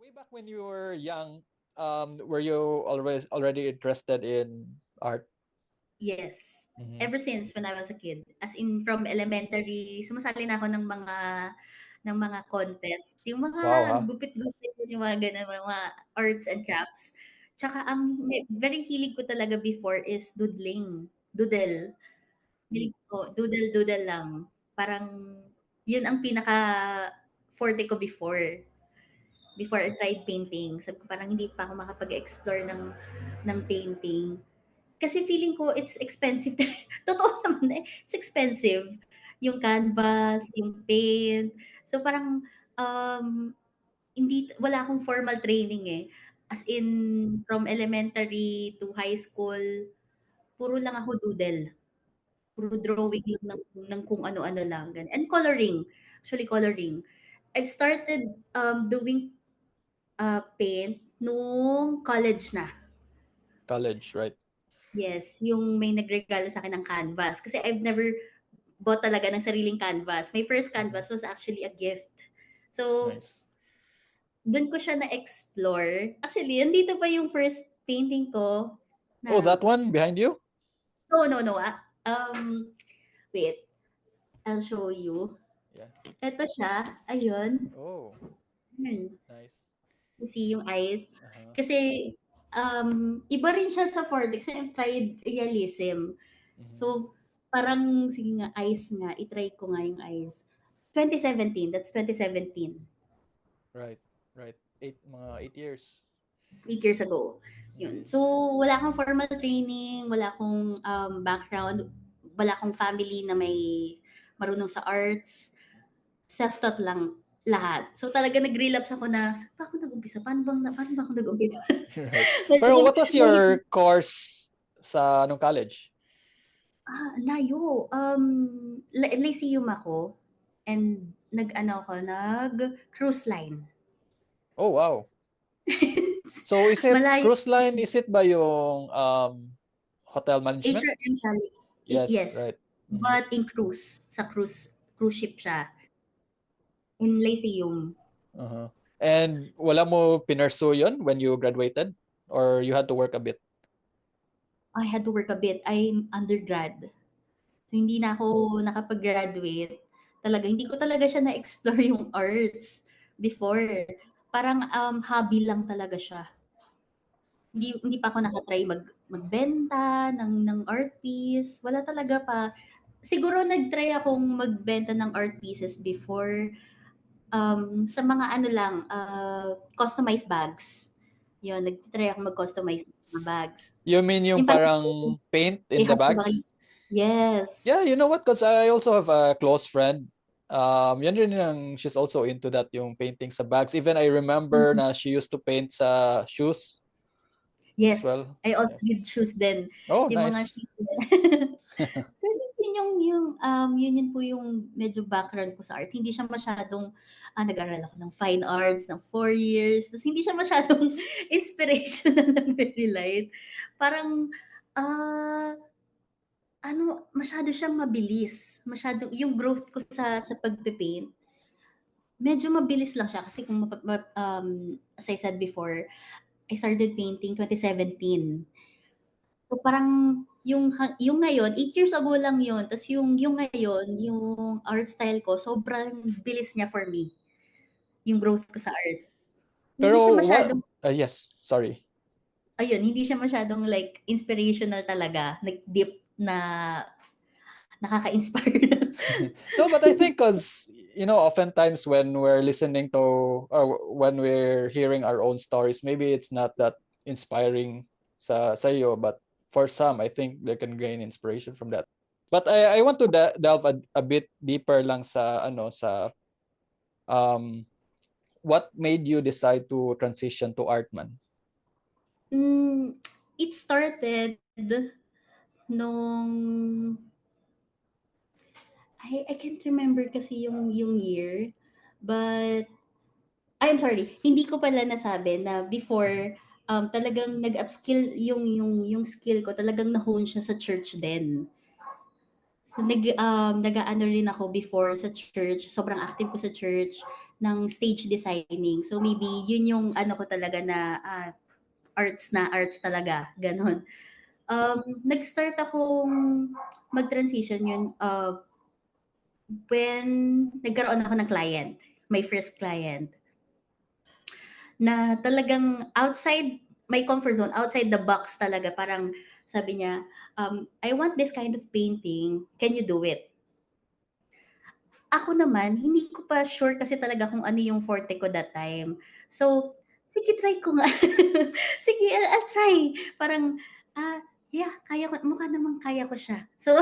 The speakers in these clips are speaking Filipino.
Way back when you were young, were you already interested in art? Yes. Mm-hmm. Ever since when I was a kid. As in from elementary, sumasali na ako ng mga contest. Yung mga Wow, huh? gupit-gupit, yung mga gano'n, mga arts and crafts. Tsaka ang very hilig ko talaga before is doodling, doodle. Hilig ko, doodle-doodle lang. Parang yun ang pinaka-forte ko before I tried painting. Sabi ko parang hindi pa ako makapag-explore ng painting. Kasi feeling ko it's expensive. Totoo naman eh, it's expensive. Yung canvas, yung paint. So parang hindi wala akong formal training eh. As in from elementary to high school, puro lang ako doodle. Puro drawing lang ng kung ano-ano lang ganun. And coloring, actually coloring. I've started doing paint nung college na. College, right? Yes, yung may nagregalo sa akin ng canvas. Kasi I've never bought talaga ng sariling canvas. My first Mm-hmm. canvas was actually a gift. So, Nice. dun ko siya na-explore. Actually, andito pa yung first painting ko Oh, na, that one behind you? no, no, no. Wait, I'll show you. Yeah. Ito siya. Ayun. Oh, Yun. nice. You see yung eyes. Uh-huh. Kasi, iba rin siya sa Fortex. So, I've tried realism. Mm-hmm. So, parang, sige nga, eyes nga. I-try ko nga yung eyes. 2017. That's 2017. Right, right. 8 years. 8 years ago. Yun. Mm-hmm. So, wala akong formal training, wala akong background, wala akong family na may marunong sa arts. Self-taught lang lahat. So, talaga nag-relapse ako na, saan ba ako nag-umpisa? Paano ba ako nag-umpisa? Right. Pero what was your course sa anong college? Layo. Lyceum ako. And nag-ano ako, nag-cruise line. Oh, wow. So is it Malayo. cruise line? Is it ba yung hotel management? HRM siya. Yes, Yes. right. Mm-hmm. But in cruise. Sa cruise ship siya. In Lyceum. Uh-huh. And wala mo pinursu yun when you graduated? Or you had to work a bit? I had to work a bit. I'm undergrad. So, hindi na ako nakapag-graduate. Talaga, hindi ko talaga siya na-explore yung arts before. Parang hobby lang talaga siya. Hindi pa ako naka-try magbenta ng art piece. Wala talaga pa. Siguro nag-try akong magbenta ng art pieces before sa mga ano lang, customized bags. Yun, nag-try ako mag-customize ng mga bags. You mean yung Yung parang parang paint may in the hawak ba kayo? bags? Yeah, Yes. you know what? Because I also have a close friend. Yan rin yung she's also into that, yung painting sa bags. Even I remember Mhm. na she used to paint sa shoes as Yes, well. I also Yeah. did shoes din, Oh, yung mga nice. shoes din. So, yun po yung medyo background ko sa art. Hindi siya masyadong, nag-aral ako ng fine arts ng 4 years, ta's hindi siya masyadong inspirational na very light. Parang, ah, masyado siyang mabilis, masyadong yung growth ko sa pagpe-paint, medyo mabilis lang siya kasi kung as I said before, I started painting 2017. So, parang yung ngayon, 8 years ago lang yun, ta's yung ngayon, yung art style ko sobrang bilis niya for me, yung growth ko sa art. Hindi siya Pero what? masyadong Yes, sorry. ayun, hindi siya masyadong like inspirational talaga, like deep na nakaka-inspire. No, but I think because oftentimes when we're listening to or when we're hearing our own stories, maybe it's not that inspiring sa iyo, but for some, I think they can gain inspiration from that. But I want to delve a bit deeper lang sa um what made you decide to transition to Artman? Hmm, it started nung I can't remember kasi yung year, but I'm sorry, hindi ko pala nasabi na before, talagang nag-upskill yung skill ko talagang na-hone siya sa church din. Nag-aano rin ako before sa church, sobrang active ko sa church ng stage designing. So maybe yun yung ano ko talaga na arts talaga, gano'n. Nag-start akong mag-transition yun when nagkaroon ako ng client, my first client, na talagang outside my comfort zone, outside the box talaga. Parang sabi niya, I want this kind of painting, can you do it? Ako naman, hindi ko pa sure kasi talaga kung ano yung forte ko that time. So, sige try ko nga. Sige, I'll try. Parang, yeah, kaya ko, mukha namang kaya ko siya. So,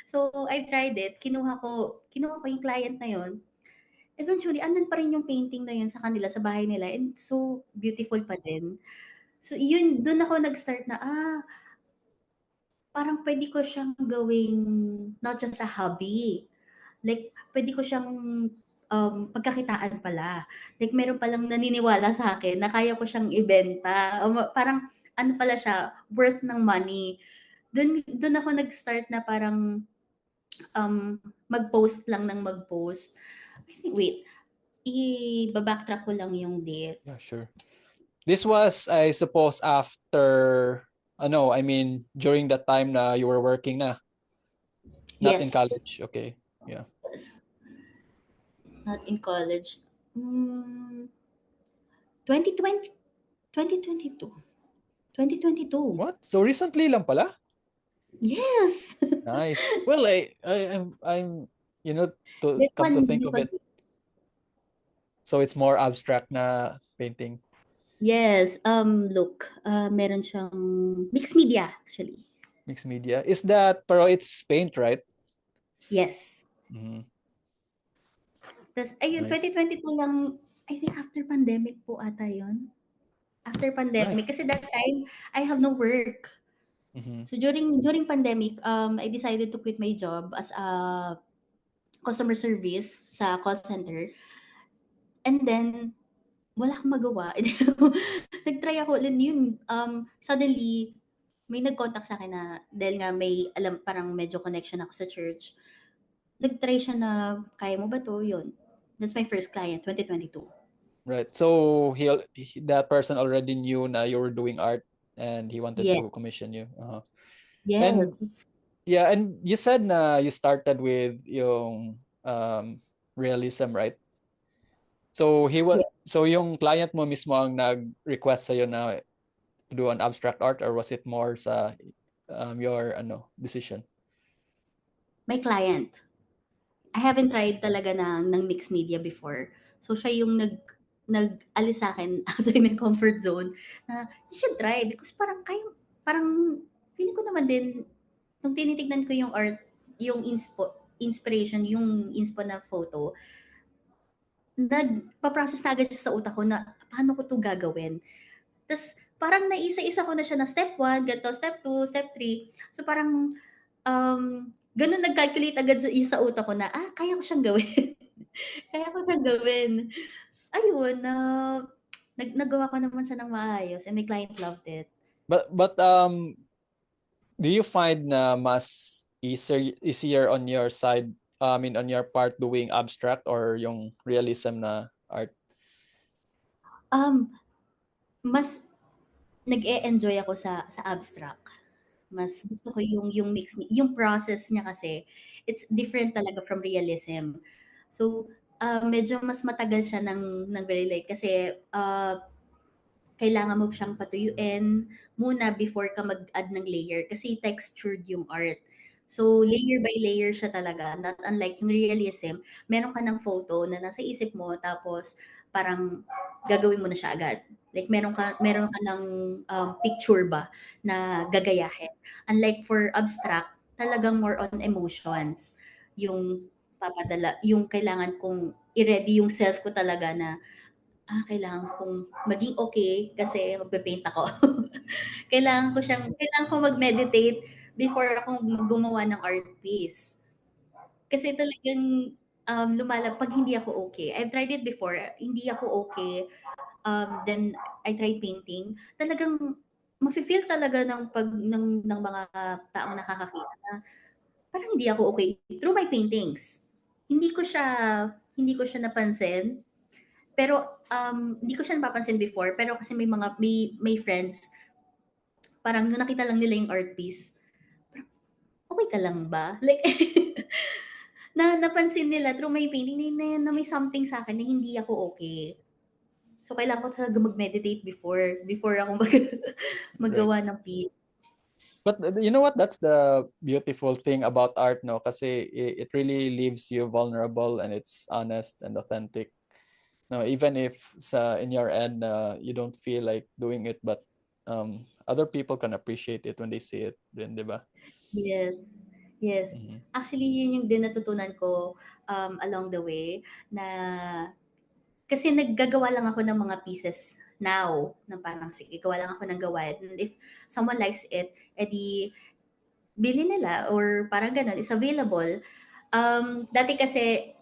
so I tried it. Kinuha ko yung client na yon. Eventually, andun pa rin yung painting na yun sa kanila, sa bahay nila. And so, beautiful pa din. So, yun, dun ako nag-start na, parang pwede ko siyang gawing not just a hobby. Like, pwede ko siyang pagkakitaan pala. Like, meron palang naniniwala sa akin na kaya ko siyang ibenta. Parang, ano pala siya, worth ng money. Dun ako nag-start na parang mag-post lang ng mag-post. I think, wait, i-backtrack ko lang yung date. Yeah, sure. This was, I suppose, after, I mean, during that time na you were working na, not in Yes. college. Okay, yeah. Yes. Not in college. 2020, 2022. 2022. What? So recently lang pala? Yes. Nice. Well, I'm, to This come to one, think this of one. it, so it's more abstract na painting. Yes. Look, meron siyang mixed media actually. Mixed media. Is that, pero it's paint, right? Yes. Mhm. Tapos, ayun, Nice. 2022 lang, I think after pandemic po ata yun. After Right. pandemic. Kasi that time, I have no work. Mhm. So, during pandemic, I decided to quit my job as a customer service sa call center. And then, wala akong magawa. Nag-try ako ulit yun. Suddenly, may nag-contact sa akin na dahil nga may alam, parang medyo connection ako sa church. Nag-try siya na, kaya mo ba to? Yun. That's my first client, 2022. Right. So that person already knew na you were doing art and he wanted Yes. to commission you. Uh-huh. And Yes. yeah, and you said na you started with yung realism, right? So Yeah. so yung client mo mismo ang nag-request sa na to do an abstract art, or was it more sa your decision? My client. I haven't tried talaga ng mixed media before. So, siya yung nag-alis sa akin outside my comfort zone na, you should try because parang feeling ko naman din, nung tinitignan ko yung art, yung inspiration, yung inspo na photo, nagpa-process na agad siya sa utak ko na, paano ko 'to gagawin? Tas parang naisa-isa ko na siya na step 1, ganito, step 2, step 3. So parang, gano'n nag-calculate agad sa utak ko na, kaya ko siyang gawin. Kaya ko siyang gawin. Ayun, nagawa ko naman siya ng maayos and my client loved it. But do you find na mas easier on your side, I mean on your part, doing abstract or yung realism na art? Mas nag-e-enjoy ako sa abstract. Mas gusto ko yung mix, yung process niya kasi it's different talaga from realism. So, medyo mas matagal siya ng very light kasi, kailangan mo siyang patuyuin muna before ka mag-add ng layer kasi textured yung art. So, layer by layer siya talaga, not unlike yung realism, meron ka ng photo na nasa isip mo tapos parang gagawin mo na siya agad. Like meron ka ng picture ba na gagayahin. Unlike for abstract, talagang more on emotions yung yung kailangan kong i-ready yung self ko talaga na kailangan kong maging okay kasi magpe-paint ako. Kailangan ko mag-meditate before ako gumawa ng art piece. Kasi talagang, 'pag hindi ako okay, I've tried it before, hindi ako okay, then I tried painting, talagang mafe-feel talaga ng mga taong nakakakita na parang hindi ako okay through my paintings. Hindi ko siya napansin. Pero hindi ko siya napapansin before, pero kasi may friends, parang nung nakita lang nila yung art piece, parang, okay ka lang ba? Like, napansin nila through my painting na may something sa akin na hindi ako okay. So, kailangan ko talaga mag-meditate before ako Right. maggawa ng piece. But you know what? That's the beautiful thing about art, no? Kasi it really leaves you vulnerable and it's honest and authentic. No, even if in your end you don't feel like doing it, but other people can appreciate it when they see it, din, di ba? Yes. Yes. Mhm. Actually, yun yung din natutunan ko along the way na kasi naggagawa lang ako ng mga pieces now na parang sige, gawa lang ako ng gawa. And if someone likes it, edi bili nila or parang ganun, is available. Dati kasi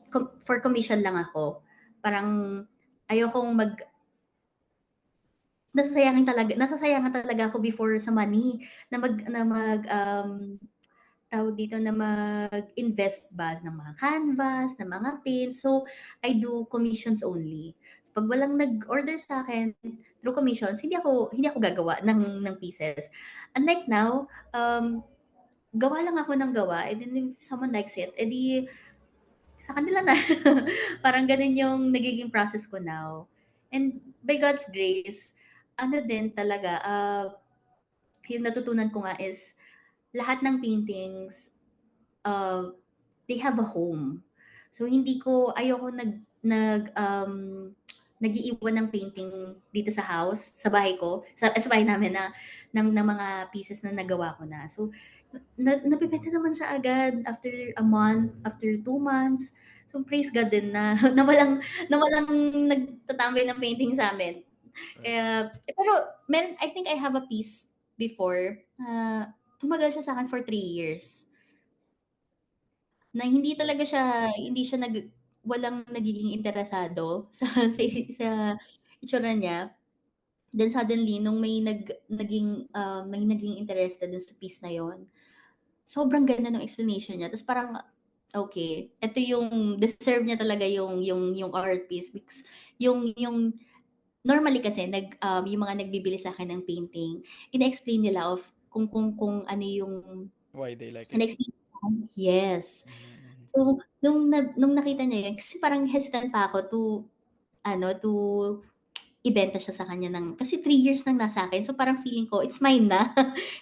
for commission lang ako. Parang ayokong nasasayangan talaga ako before sa money tawag dito, na mag-invest ba ng mga canvas, ng mga paints. So, I do commissions only. So, 'pag walang nag-order sa akin through commissions, hindi ako gagawa ng pieces. Unlike now, gawa lang ako ng gawa, and then if someone likes it, edi sa kanila na. Parang gano'n yung nagiging process ko now. And by God's grace, ano din talaga, yung natutunan ko nga is lahat ng paintings, uh, they have a home. So ayoko nag-iiwan ng painting dito sa house, sa bahay ko, sa bahay namin na ng mga pieces na nagawa ko na. So nabebenta naman siya agad after a month, after 2 months. So praise God din na na walang nagtatambay ng painting sa amin. Right. Kaya pero I think I have a piece before, tumagal siya sa akin for 3 years. Na Right. hindi siya walang nagiging interesado sa itsura niya. Then suddenly nung may naging interested dun sa piece na yon, sobrang ganda ng explanation niya. Tapos parang, okay, ito yung deserve niya talaga yung art piece because yung normally kasi yung mga nagbibili sa akin ng painting, ina-explain nila of kung ano yung Why they like it. ina-explain. Yes. Mhm. So, nung nakita niya yun, kasi parang hesitant pa ako to ibenta siya sa kanya kasi 3 years nang nasa akin. So, parang feeling ko, it's mine na.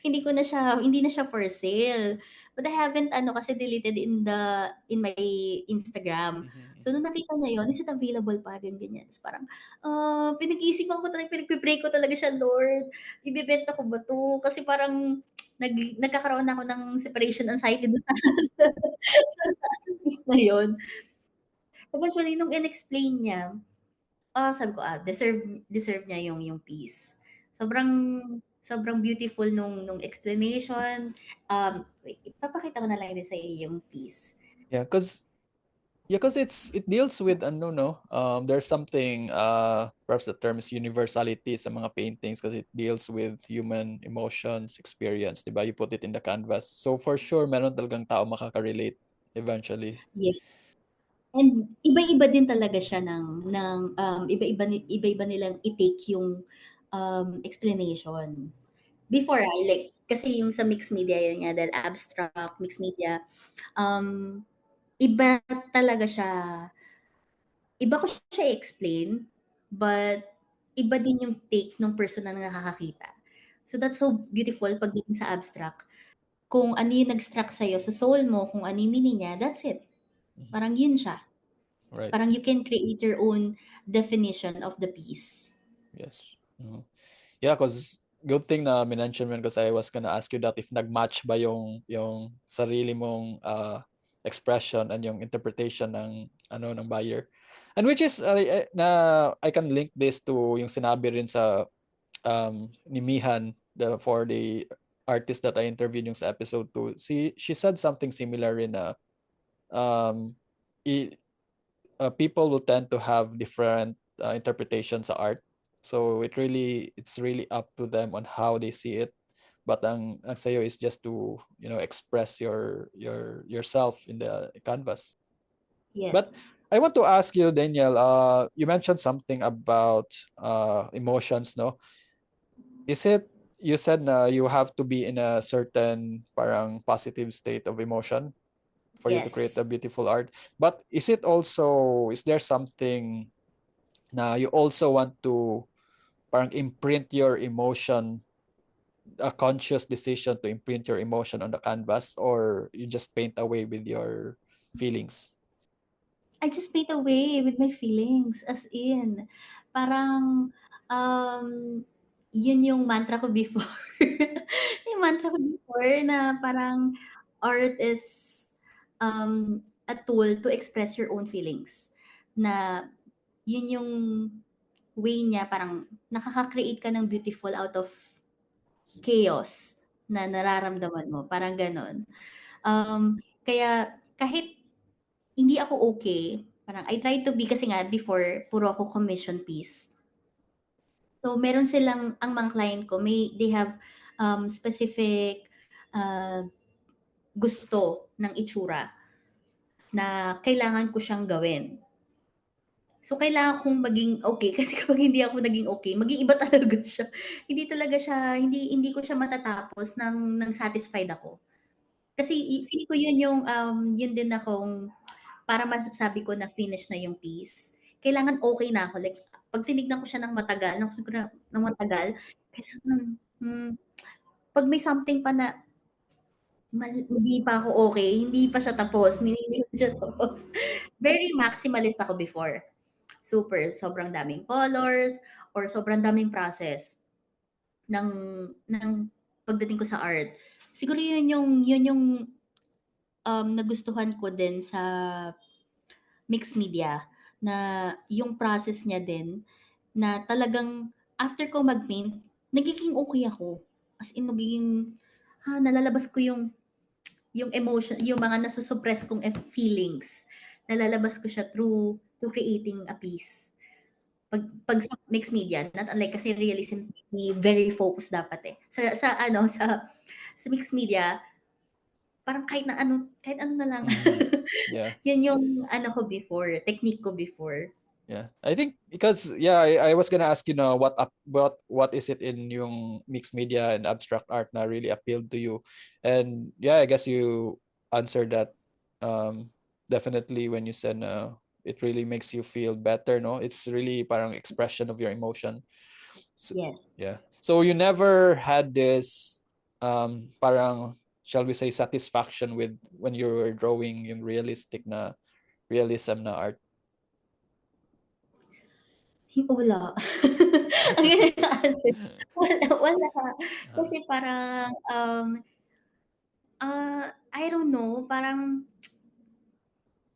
Hindi na siya for sale. But I haven't, kasi deleted in my Instagram. So, Mhm. nung nakita niya yun, is it available pa? Ganyan, ganyan. So, parang, pinag-iisipan ko talaga, pinagpipray ko talaga siya, Lord, ibibenta ko ba to? Kasi parang, nagkakaroon ako ng separation anxiety dun sa piece na yun. Eventually, nung in-explain niya, sabi ko, deserve niya yung piece. Sobrang sobrang beautiful nung explanation. Wait, ipapakita ko na lang din sa iyo yung piece. Yeah, cause it deals with ano, no, there's something perhaps the term is universality sa mga paintings because it deals with human emotions, experience, di ba? You put it in the canvas, so for sure meron talagang tao makaka-relate eventually. Yes. And iba-iba din talaga siya iba-iba nilang i-take yung explanation. Before, like, kasi yung sa mixed media, yun nga, dahil abstract, mixed media, um, iba talaga siya. Iba ko siya i-explain, but iba din yung take ng person na nakakakita. So that's so beautiful pagdating sa abstract. Kung ano yung nag-struck sa'yo sa soul mo, kung ano yung meaning niya, that's it. Mhm. Parang yun siya. Right. Parang you can create your own definition of the piece. Yes. Mhm. Yeah, cause good thing na minention mo yun kasi I was gonna ask you that if nag-match ba yung sarili mong expression and yung interpretation ng buyer. And which is I can link this to yung sinabi rin sa ni Mihan for the artist that I interviewed yung sa episode 2. She said something similar rin na um i, people will tend to have different interpretations sa art. So it's really up to them on how they see it. but ang sa'yo is just to, express yourself in the canvas. But Yes. I want to ask you, Daniel, you mentioned something about emotions, no? Is it, you said na you have to be in a certain parang positive state of emotion for you to create a Yes. beautiful art. But is there something na you also want to parang imprint your emotion, a conscious decision to imprint your emotion on the canvas, or you just paint away with your feelings? I just paint away with my feelings, as in. Parang, um, yun yung mantra ko before. Yung mantra ko before na parang art is a tool to express your own feelings. Na yun yung way niya, parang nakaka-create ka ng beautiful out of chaos na nararamdaman mo, parang gano'n. Kaya kahit hindi ako okay, parang I try to be, kasi nga before puro ako commission piece. So meron silang, ang mga client ko they have specific gusto ng itsura na kailangan ko siyang gawin. So kailangan kong maging okay, kasi kapag hindi ako naging okay, mag-iiba talaga siya. Hindi ko siya matatapos ng satisfied ako. Kasi feeling ko yun yung yun din akong, para masasabi ko na finish na yung piece, kailangan okay na ako. Like, 'pag tinignan ko siya ng matagal, kailangan, 'pag may something pa na hindi pa ako okay, hindi pa siya tapos, meaning hindi pa siya tapos. Very maximalist ako before. Sobrang daming colors or sobrang daming process ng pagdating ko sa art. Siguro yun yung nagustuhan ko din sa mixed media, na yung process niya din na talagang after ko mag-paint, nagiging okay ako. As in nagiging, nalalabas ko yung emotion, yung mga nasusuppress kong feelings. Nalalabas ko siya through creating a piece. Pag sa mixed media, not unlike, kasi realism, very focused dapat eh. Sa mixed media, parang kahit ano na lang. Yeah. Yun yung ano ko before, technique ko before. Yeah, I think because I was gonna ask you now what is it in yung mixed media and abstract art na really appealed to you, and yeah, I guess you answered that definitely when you said it really makes you feel better. No, it's really parang expression of your emotion. So, Yes. yeah. So you never had this parang, shall we say, satisfaction with when you were drawing yung realism na art? Wala. Ang ganda ng answer. Wala. Kasi parang, I don't know, parang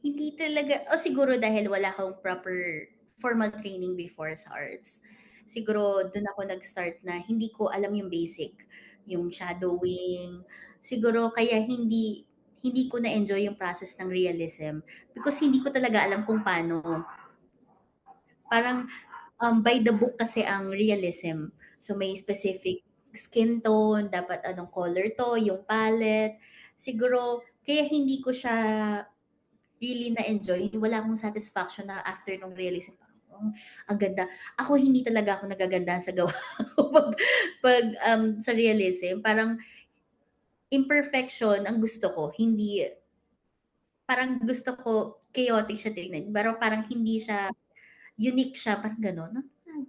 hindi talaga, o siguro dahil wala akong proper formal training before sa arts. Siguro dun ako nag-start na hindi ko alam yung basic, yung shadowing. Siguro kaya hindi ko na-enjoy yung process ng realism because hindi ko talaga alam kung paano. Parang by the book kasi ang realism. So may specific skin tone, dapat anong color to, yung palette. Siguro kaya hindi ko siya really na-enjoy. Wala akong satisfaction na after nung realism. Parang, ang ganda. Ako hindi talaga ako nagagandahan sa gawa ko pag sa realism. Parang imperfection ang gusto ko. Hindi, parang gusto ko chaotic siya tingnan. Pero parang hindi siya unique siya. Parang gano'n.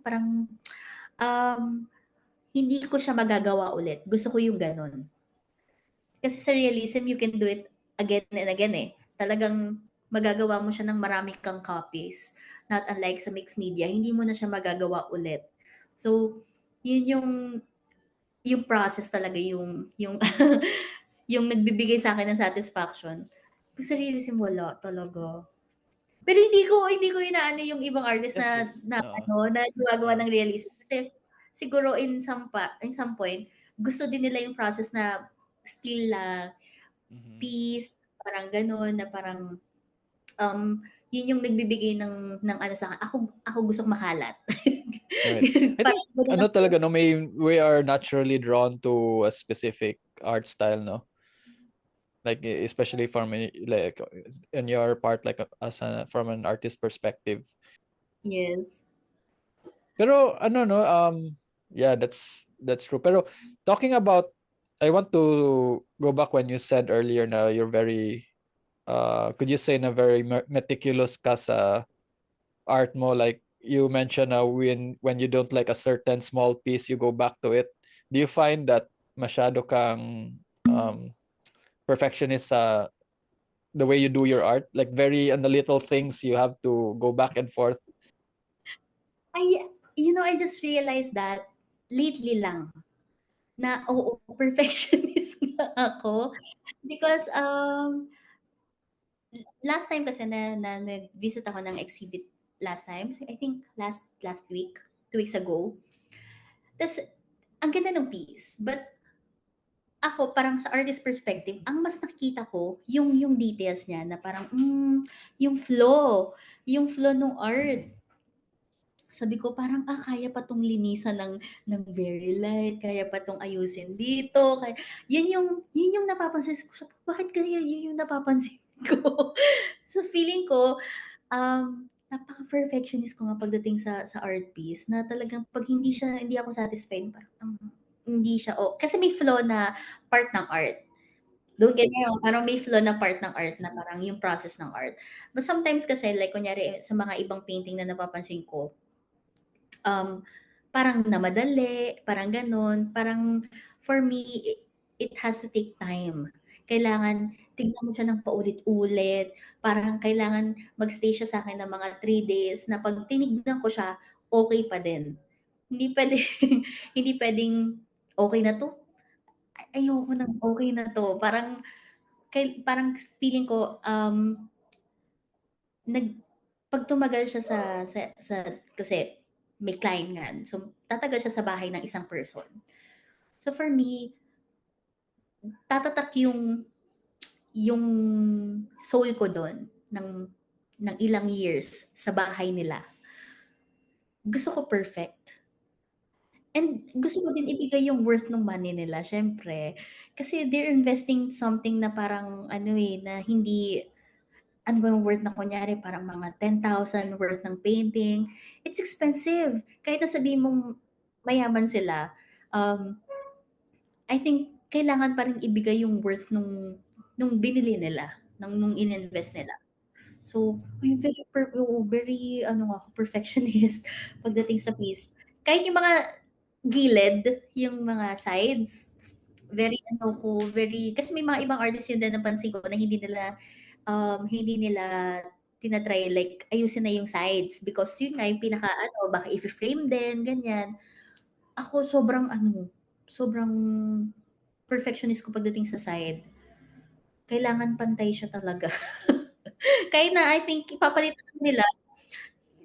Parang um, hindi ko siya magagawa ulit. Gusto ko yung gano'n. Kasi sa realism, you can do it again and again eh. Talagang magagawa mo siya ng marami kang copies. Not unlike sa mixed media, hindi mo na siya magagawa ulit. So, yun yung process talaga yung yung nagbibigay sa akin ng satisfaction. Pag sa realism, wala talaga. Pero hindi ko inaano yung ibang artist Yes, na yes. na ano, na gumagawa Yeah. ng realism. Kasi siguro in some point, gusto din nila yung process na still lang, peace, parang gano'n, na parang um, yun yung nagbibigay ng ano sa akin. Ako gusto makalat. Right. I think Parang gano'n ano ako. talaga no, we are naturally drawn to a specific art style, no? Like especially from like in your part, like from an artist perspective. Yes. Pero ano no, yeah, that's true. Pero talking about, I want to go back when you said earlier na you're very could you say na very meticulous ka sa art mo, like you mentioned when you don't like a certain small piece you go back to it. Do you find that masyado kang perfectionist sa the way you do your art, like very on the little things you have to go back and forth? I just realized that lately lang na oo, perfectionist nga ako because, last time kasi na nag-visit ako ng exhibit last time, so I think last week, 2 weeks ago. Tas ang ganda ng piece, but ako parang sa artist perspective, ang mas nakikita ko yung details niya na parang, yung yung flow nung art. Sabi ko parang, kaya pa 'tong linisan ng very light, kaya pa 'tong ayusin dito, kaya yun yung napapansin ko, sabi ko, bakit kaya yun yung napapansin ko? So feeling ko, napaka-perfectionist ko nga pagdating sa art piece na talagang 'pag hindi ako satisfied parang, hindi siya kasi may flaw na part ng art. Don't get me wrong, parang may flaw na part ng art na parang yung process ng art. But sometimes kasi like kunyari sa mga ibang painting na napapansin ko, um, parang namadali, parang gano'n. Parang for me, it has to take time. Kailangan tignan mo siya ng paulit-ulit, parang kailangan mag-stay siya sa'kin ng mga 3 days na 'pag tinignan ko siya, okey pa din. Hindi puwedeng hindi puwedeng, "Okey na 'to, ayoko ng okey na 'to." Parang feeling ko, nag 'pag tumagal siya sa kasi may client nga, so tatagal siya sa bahay ng isang person. So for me, tatatak yung soul ko dun ng ilang years sa bahay nila. Gusto ko perfect. And gusto ko din ibigay yung worth ng money nila siyempre. Kasi they're investing something na parang ano, na hindi ano ba yung worth na kunyari parang mga 10,000 worth ng painting. It's expensive. Kahit na sabihin mong mayaman sila, um, I think kailangan pa rin ibigay yung worth nung binili nila, nung ininvest nila. So, yung very ano ako, perfectionist pagdating sa piece. Kahit yung mga gilid, yung mga sides, very ano ko, very kasi may mga ibang artists yun din napansin ko na hindi nila tina-try like ayusin na yung sides because yun nga yung pinaka-ano, baka ife-frame din, ganyan. Ako sobrang perfectionist ko pagdating sa side. Kailangan pantay siya talaga. Kahit na I think papalitan lang nila,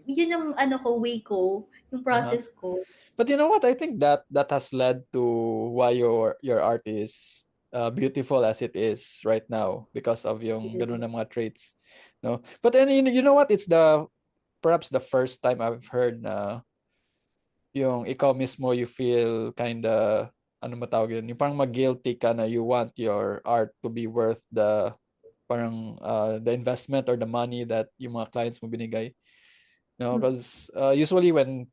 yun yung ano ko, way ko, yung Uh-huh. process ko. But you know what? I think that has led to why your art is beautiful as it is right now because of yung ganun na mga traits, no? But then you know what? It's perhaps the first time I've heard na yung ikaw mismo you feel kinda ano matawag yun? Yung parang mag-guilty ka na you want your art to be worth the investment or the money that yung mga clients mo binigay. No, Mm. because usually when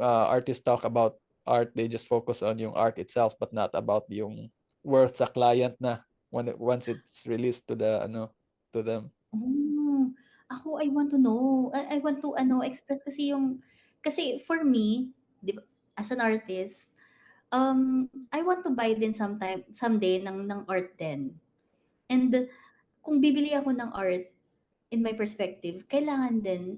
artists talk about art, they just focus on yung art itself, but not about yung worth sa client na once it's released to them. Oh, ako I want to know. I want to ano, express kasi for me, 'di ba, as an artist, I want to buy din someday ng art din. And kung bibili ako ng art, in my perspective, kailangan din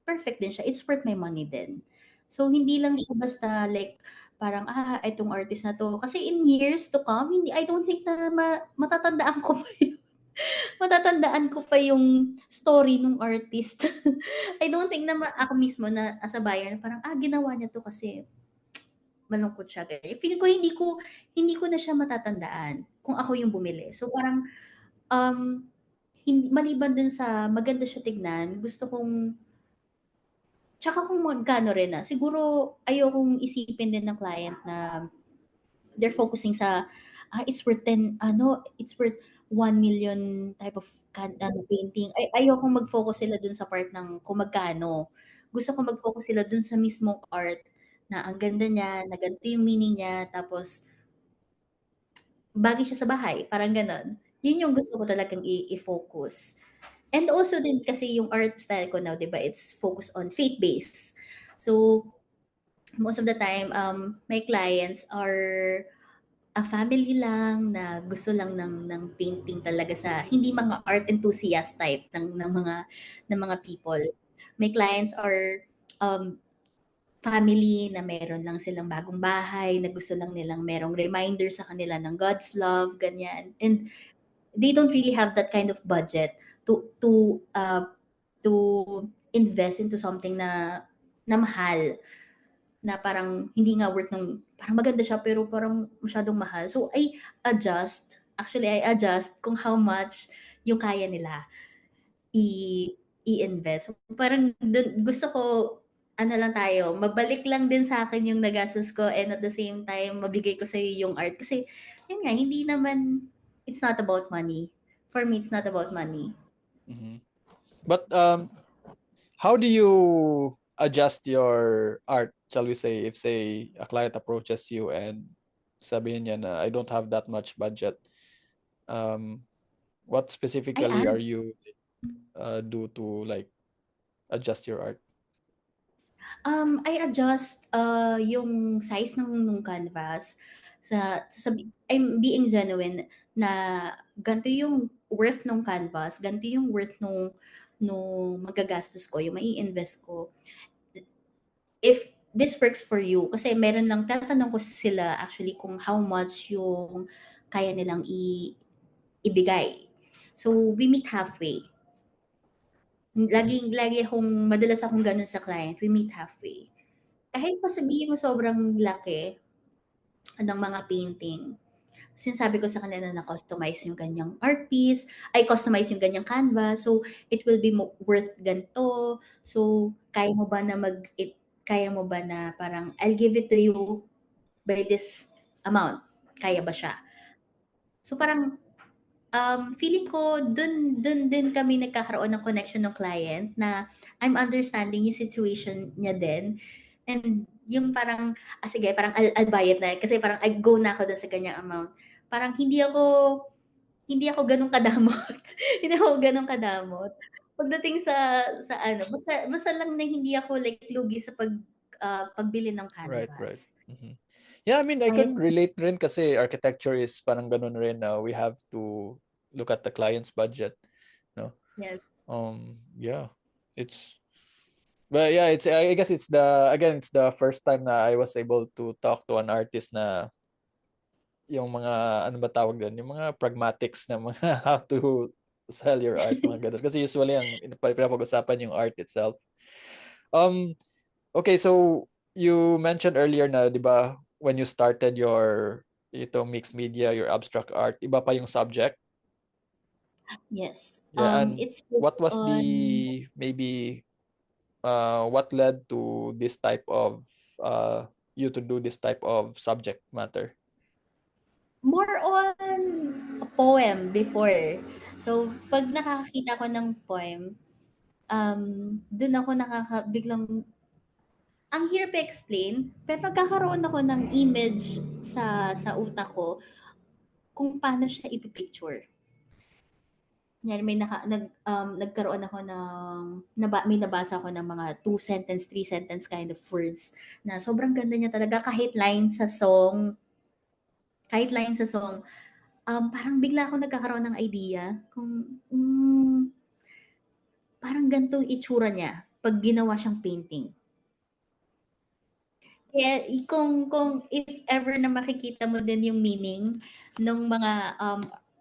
perfect din siya. It's worth my money din. So, hindi lang siya basta like parang, itong artist na 'to kasi in years to come, I don't think na matatandaan ko pa matatandaan ko pa yung story nung artist. I don't think na ako mismo na as a buyer na parang, ginawa niya 'to kasi malungkot siya, ganyan. Feeling ko hindi ko na siya matatandaan kung ako yung bumili. So, parang, maliban dun sa maganda siya tignan, gusto kong Tsaka kung magkano rin na, siguro ayokong isipin din ng client na they're focusing sa it's worth 10 it's worth 1 million type of painting. Ayokong mag-focus sila dun sa part ng kung magkano. Gusto ko mag-focus sila dun sa mismong art na ang ganda niya, na ganito yung meaning niya, tapos bagay siya sa bahay, parang gano'n. Yun yung gusto ko talagang i-focus. And also din kasi yung art style ko now, 'di ba, it's focused on faith-based. So, most of the time, my clients are a family lang na gusto lang ng painting talaga sa hindi mga art enthusiast type ng mga people. My clients are um, family na meron lang silang bagong bahay, na gusto lang nilang merong reminder sa kanila ng God's love, ganyan. And they don't really have that kind of budget to invest into something na mahal, na parang hindi nga worth ng parang maganda siya pero parang masyadong mahal. So I adjust kung how much yung kaya nila i i-invest. So, parang dun gusto ko ano lang tayo, mabalik lang din sa akin yung nagastos ko, and at the same time mabigay ko sa'yo yung art. Kasi yun nga, hindi naman it's not about money. For me, it's not about money. Mhm. But how do you adjust your art, shall we say, if say a client approaches you and sabihin niya na I don't have that much budget, um, what I specifically add are you do to like adjust your art? I adjust, yung size nung canvas I'm being genuine na ganito yung worth nung canvas, ganito yung worth nung magagastos ko, yung mai-invest ko. If this works for you, kasi meron lang tatanong ko sila actually kung how much yung kaya nilang ibigay. So, we meet halfway. Madalas akong gano'n sa client, we meet halfway. Kahit pa sabihin mo sobrang laki ng mga painting, sinasabi ko sa kanila na customize yung ganyang art piece, ay customize yung ganyang canvas, so it will be worth ganito. So, kaya mo ba na parang I'll give it to you by this amount, kaya ba siya? So, parang feeling ko dun din kami nagkakaroon ng connection ng client, na I'm understanding yung situation niya din, and yung parang, sige, parang I'll buy it na kasi parang I go na ako dun sa ganyang amount. Parang hindi ako gano'n kadamot, hindi ako gano'n kadamot. Pagdating sa ano, basta lang na hindi ako like lugi sa pagbili ng Right, right. canvas. Mhm. Yeah, I mean, I Kahit can relate rin kasi architecture is parang ganun rin na we have to look at the client's budget, no? yes. Yeah, it's but yeah, it's I guess it's it's the first time na I was able to talk to an artist na yung mga ano ba tawag doon, yung mga pragmatics na mga how to sell your art, mga ganun. Kasi usually ang pinapag-usapan yung art itself. Um, okay, so you mentioned earlier na, 'di ba, when you started your mixed media, your abstract art, iba pa yung subject. Yes. Yeah, and It's what focused was on the maybe what led to this type of you to do this type of subject matter? more on a poem before. So, 'pag nakakakita ko ng poem, dun ako biglang ang hirap i-explain, pero nagkakaroon ako ng image sa utak ko kung paano siya ipi-picture. Kunyari nagkaroon ako may nabasa ako ng mga two sentence, three sentence kind of words na sobrang ganda niya talaga, kahit line sa song, parang bigla akong nagkakaroon ng idea kung, parang ganito yung itsura niya 'pag ginawa siyang painting. Kaya kung if ever na makikita mo din yung meaning nung mga,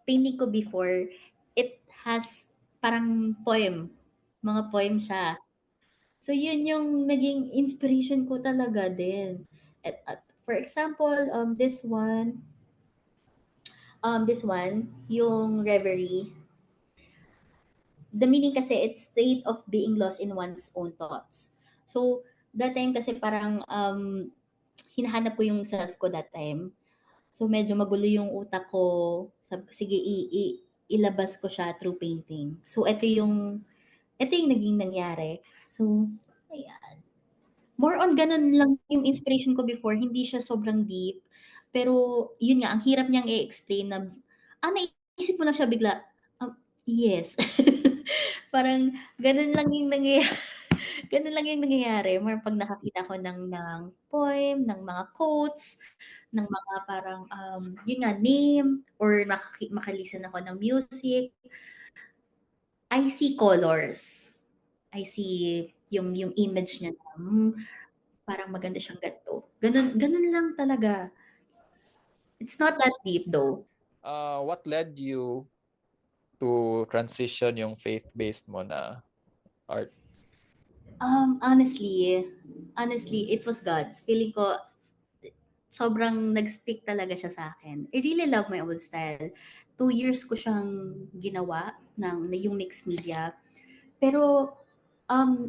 painting ko before, it has parang mga poem siya. So yun yung naging inspiration ko talaga din. At for example, this one, yung Reverie, the meaning kasi it's state of being lost in one's own thoughts. So, that time kasi parang hinahanap ko yung self ko that time. So, medyo magulo yung utak ko. Sabi ko, sige, ilabas ko siya through painting. So, ito yung naging nangyari. So, ayan. More on ganun lang yung inspiration ko before. Hindi siya sobrang deep. Pero, yun nga, ang hirap niyang i-explain na, naisip mo lang siya bigla. Yes. Parang, ganun lang yung nangyayari. Ganun lang yung nangyayari. More pag nakakita ko ng poem, ng mga quotes, ng mga parang, yun nga, name, or makalisan ako ng music, I see colors. I see yung image niya na, parang maganda siyang ganito. Ganun, ganun lang talaga. It's not that deep though. What led you to transition yung faith-based mo na art? Honestly, it was God's. Feeling ko, sobrang nag-speak talaga siya sa akin. I really love my old style. 2 years ko siyang ginawa yung mixed media. Pero, um,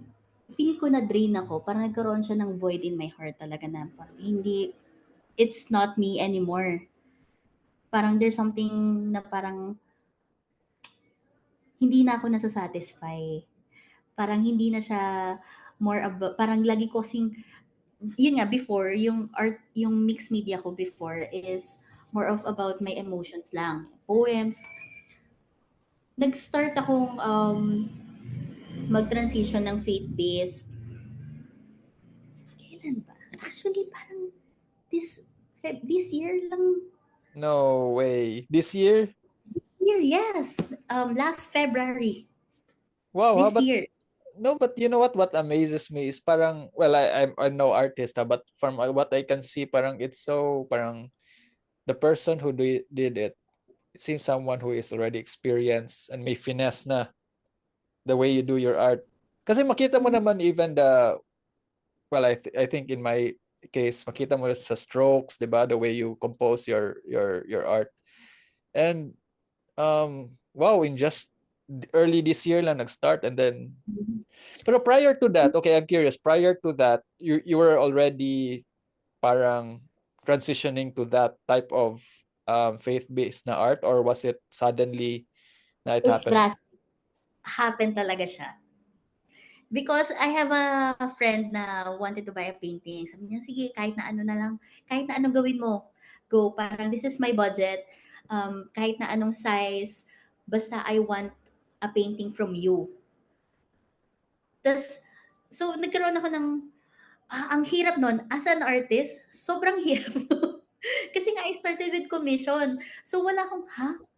feeling ko na-drain ako. Parang nagkaroon siya ng void in my heart talaga na parang hindi, it's not me anymore. Parang there's something na parang hindi na ako nasa-satisfy. Parang hindi na siya more about, parang lagi ko yun nga, before, yung art, yung mixed media ko before is more of about my emotions lang. Poems. Nag-start akong mag-transition ng faith-based. Kailan ba? Actually, parang this year lang. No way. This year? Yes. Last February. Wow, how This about year. no, but you know what amazes me is parang, well, I'm no artist, but from what I can see, parang it's so parang the person who did it seems someone who is already experienced and may finesse na the way you do your art. Kasi makita mo naman even the, well, I think in my case, makita mo sa strokes, 'di ba? The way you compose your art. And wow, in just early this year lang nag-start, and then pero prior to that, okay, I'm curious, prior to that, you were already parang transitioning to that type of faith-based na art, or was it suddenly na it It's happened? drastic. Happen talaga siya. Because I have a friend na wanted to buy a painting. Sabi niya, sige, kahit na ano na lang, kahit na anong gawin mo, go. Parang, this is my budget. Kahit na anong size, basta I want a painting from you. Tas, so, nagkaroon ako ng, ang hirap nun, as an artist, sobrang hirap nun. Kasi nga, I started with commission. So, wala akong,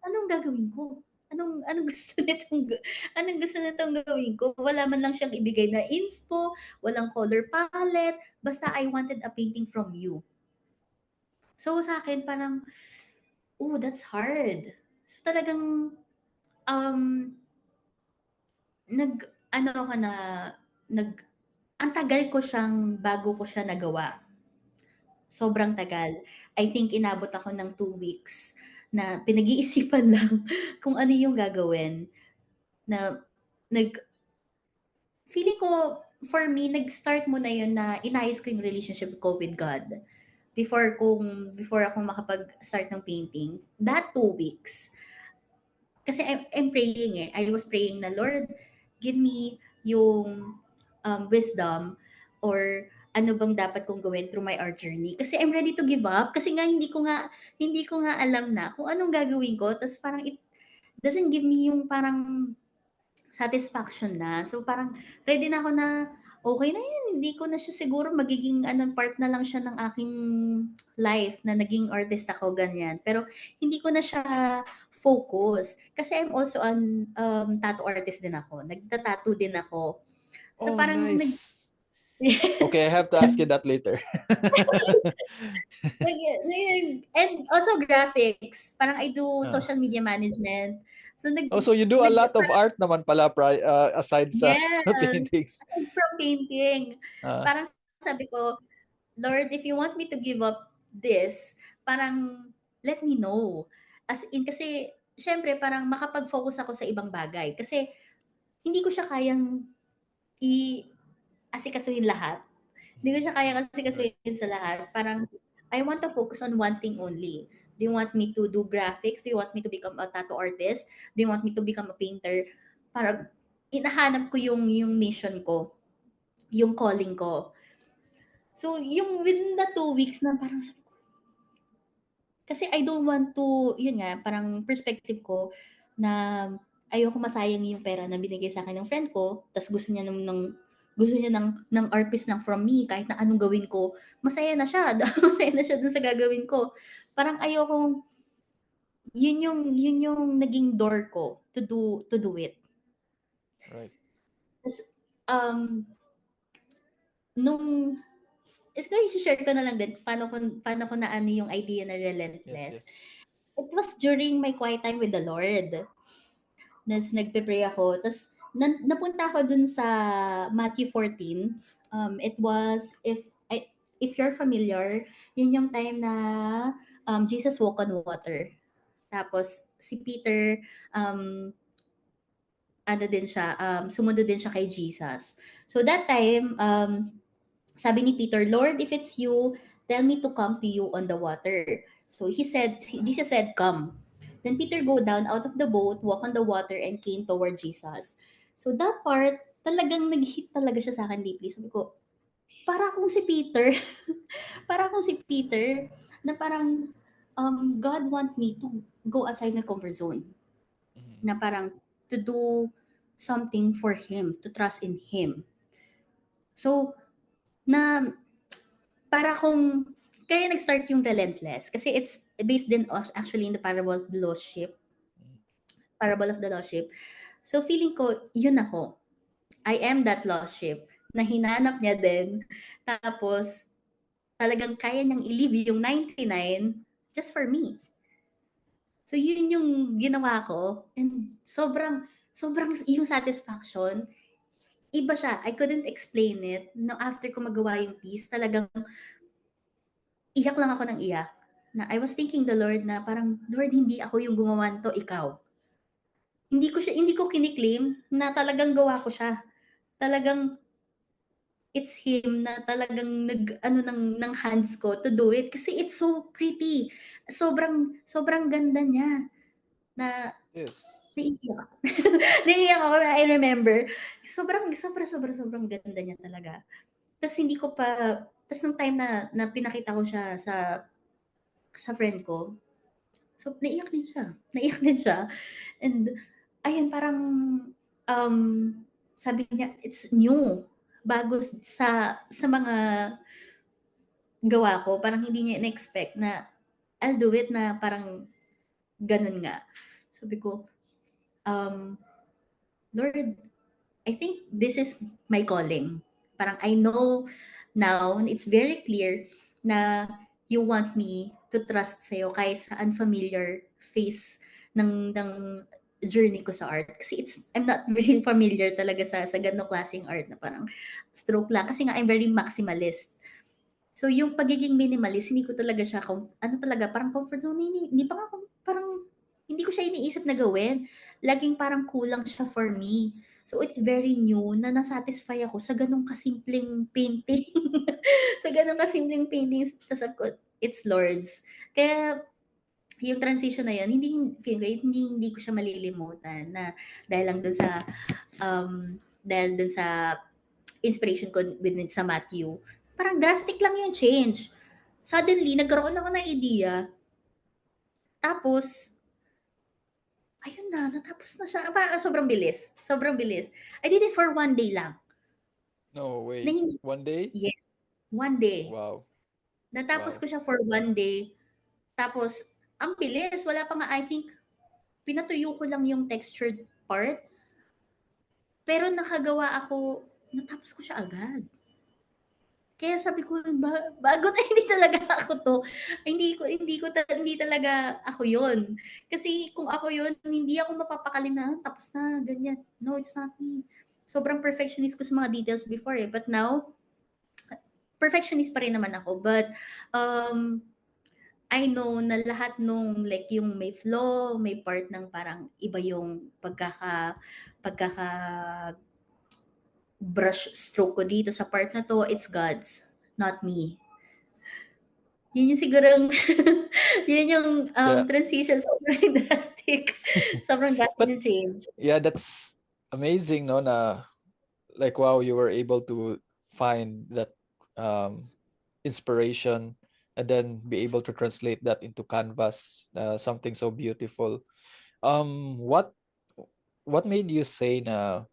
anong gagawin ko? Anong gusto anong gusto nitong gawin ko? Wala man lang siyang ibigay na inspo, walang color palette, basta I wanted a painting from you. So, sa akin, parang, that's hard. So, talagang, um, nag, ano ako na, nag, ang tagal ko siyang bago ko siya nagawa. Sobrang tagal. I think inabot ako ng 2 weeks na pinag-iisipan lang kung ano yung gagawin. Na nag feeling ko, for me, nag-start muna yun na inayos ko yung relationship ko with God. Before ako makapag-start ng painting, that 2 weeks, kasi I'm praying I was praying na, Lord, give me yung wisdom, or ano bang dapat kong gawin through my art journey. Kasi I'm ready to give up. Kasi nga hindi ko nga alam na kung anong gagawin ko. Tapos parang it doesn't give me yung parang satisfaction na. So parang ready na ako na, okay na yan. Hindi ko na siya siguro magiging part na lang siya ng aking life na naging artist ako, ganyan. Pero hindi ko na siya focus. Kasi I'm also an tattoo artist din ako. Nagta-tattoo din ako. So Oh, parang nice. Okay, I have to ask you that later. and also graphics. Parang I do Ah. social media management. So Oh, so you do a lot of parang, art naman pala aside sa yes, paintings. aside from painting. Ah. Parang sabi ko, Lord, if you want me to give up this, parang let me know. As in, kasi syempre parang makapag-focus ako sa ibang bagay. Kasi hindi ko siya kayang asikasuhin lahat. Hindi ko siya kaya asikasuhin sa lahat. Parang, I want to focus on one thing only. Do you want me to do graphics? Do you want me to become a tattoo artist? Do you want me to become a painter? Parang, hinahanap ko yung mission ko, yung calling ko. So, yung within the 2 weeks na parang kasi I don't want to, yun nga, parang perspective ko na ayoko masayang yung pera na binigay sa akin ng friend ko, tas gusto niya ng art piece lang from me, kahit na anong gawin ko, masaya na siya, masaya na siya dun sa gagawin ko. Parang ayoko, yun yung naging door ko to do it. Right. Tas, um, nung siguro i-share ko na lang din paano ko naano yung idea na relentless. Yes. It was during my quiet time with the Lord. Nagpe-pray ako. Tapos, napunta ako dun sa Matthew 14. It was, if you're familiar, yun yung time na Jesus walked on water. Tapos, si Peter, sumunod din siya kay Jesus. So, that time, sabi ni Peter, Lord, if it's you, tell me to come to you on the water. So Jesus said, come. Then Peter go down out of the boat, walk on the water, and came toward Jesus. So that part, talagang nag-hit talaga siya sa akin deeply. Sabi ko, para akong si Peter. Para akong si Peter na parang God want me to go outside my comfort zone. Na parang to do something for Him, to trust in Him. So, na para kung kaya nag-start yung Relentless kasi it's based din actually in the parable of the lost sheep. Parable of the lost sheep. So feeling ko, yun ako. I am that lost sheep na hinanap niya din. Tapos, talagang kaya niyang i-leave yung 99 just for me. So yun yung ginawa ko. And sobrang yung satisfaction, iba siya. I couldn't explain it. No, after ko magawa yung piece, talagang iyak lang ako ng iyak. Na I was thanking the Lord na parang, Lord, hindi ako yung gumawa nito, ikaw. Hindi ko kiniklaim na talagang gawa ko siya. Talagang it's him na talagang ng hands ko to do it kasi it's so pretty. Sobrang ganda niya na Yes. naiiyak ako. Naiiyak ako, I remember. Sobrang ganda niya talaga. Tapos nung time na pinakita ko siya sa friend ko, so naiyak din siya. Naiyak din siya. And ayun, parang um, sabi niya, it's new. Bago sa mga gawa ko, parang hindi niya in-expect na I'll do it na parang ganun nga. Sabi ko, Lord, I think this is my calling. Parang I know now, it's very clear na you want me to trust sa'yo kahit sa unfamiliar phase ng journey ko sa art. Kasi I'm not very familiar talaga sa ganong klaseng art na parang stroke lang. Kasi nga, I'm very maximalist. So, yung pagiging minimalist, hindi ko talaga siya, parang comfort zone, hindi pa nga, parang, hindi ko siya iniisip na gawin. Laging parang kulang siya for me. So, it's very new na nasatisfy ako sa ganong kasimpleng painting. Sa ganong kasimpleng paintings. Tapos sabi ko, it's Lord's. Kaya, yung transition na yun, hindi ko siya malilimutan na dahil dun sa inspiration ko sa Matthew, parang drastic lang yung change. Suddenly, nagkaroon ako ng idea. Tapos, ayun na, natapos na siya. Parang sobrang bilis. Sobrang bilis. I did it for 1 day lang. No Na way. 1 day? yes, 1 day. Wow. Natapos ko siya for 1 day. Tapos, ang bilis. Wala pa nga, I think, pinatuyo ko lang yung textured part. Pero natapos ko siya agad. Kaya sabi ko, bago na hindi talaga ako to. Hindi talaga ako yon. Kasi kung ako yon, hindi ako mapapakali na, tapos na, ganyan. No, it's not me. Sobrang perfectionist ko sa mga details before eh. But now, perfectionist pa rin naman ako. But, I know na lahat nung like yung may flaw, may part ng parang iba yung pagkaka brush stroke ko dito sa part na to, it's God's, not me. Yun yung sigurong yun yung Yeah. transition sobrang drastic. Sobrang drastic But ng change. yeah, that's amazing, no? Na like wow, you were able to find that inspiration and then be able to translate that into canvas, something so beautiful. What made you say na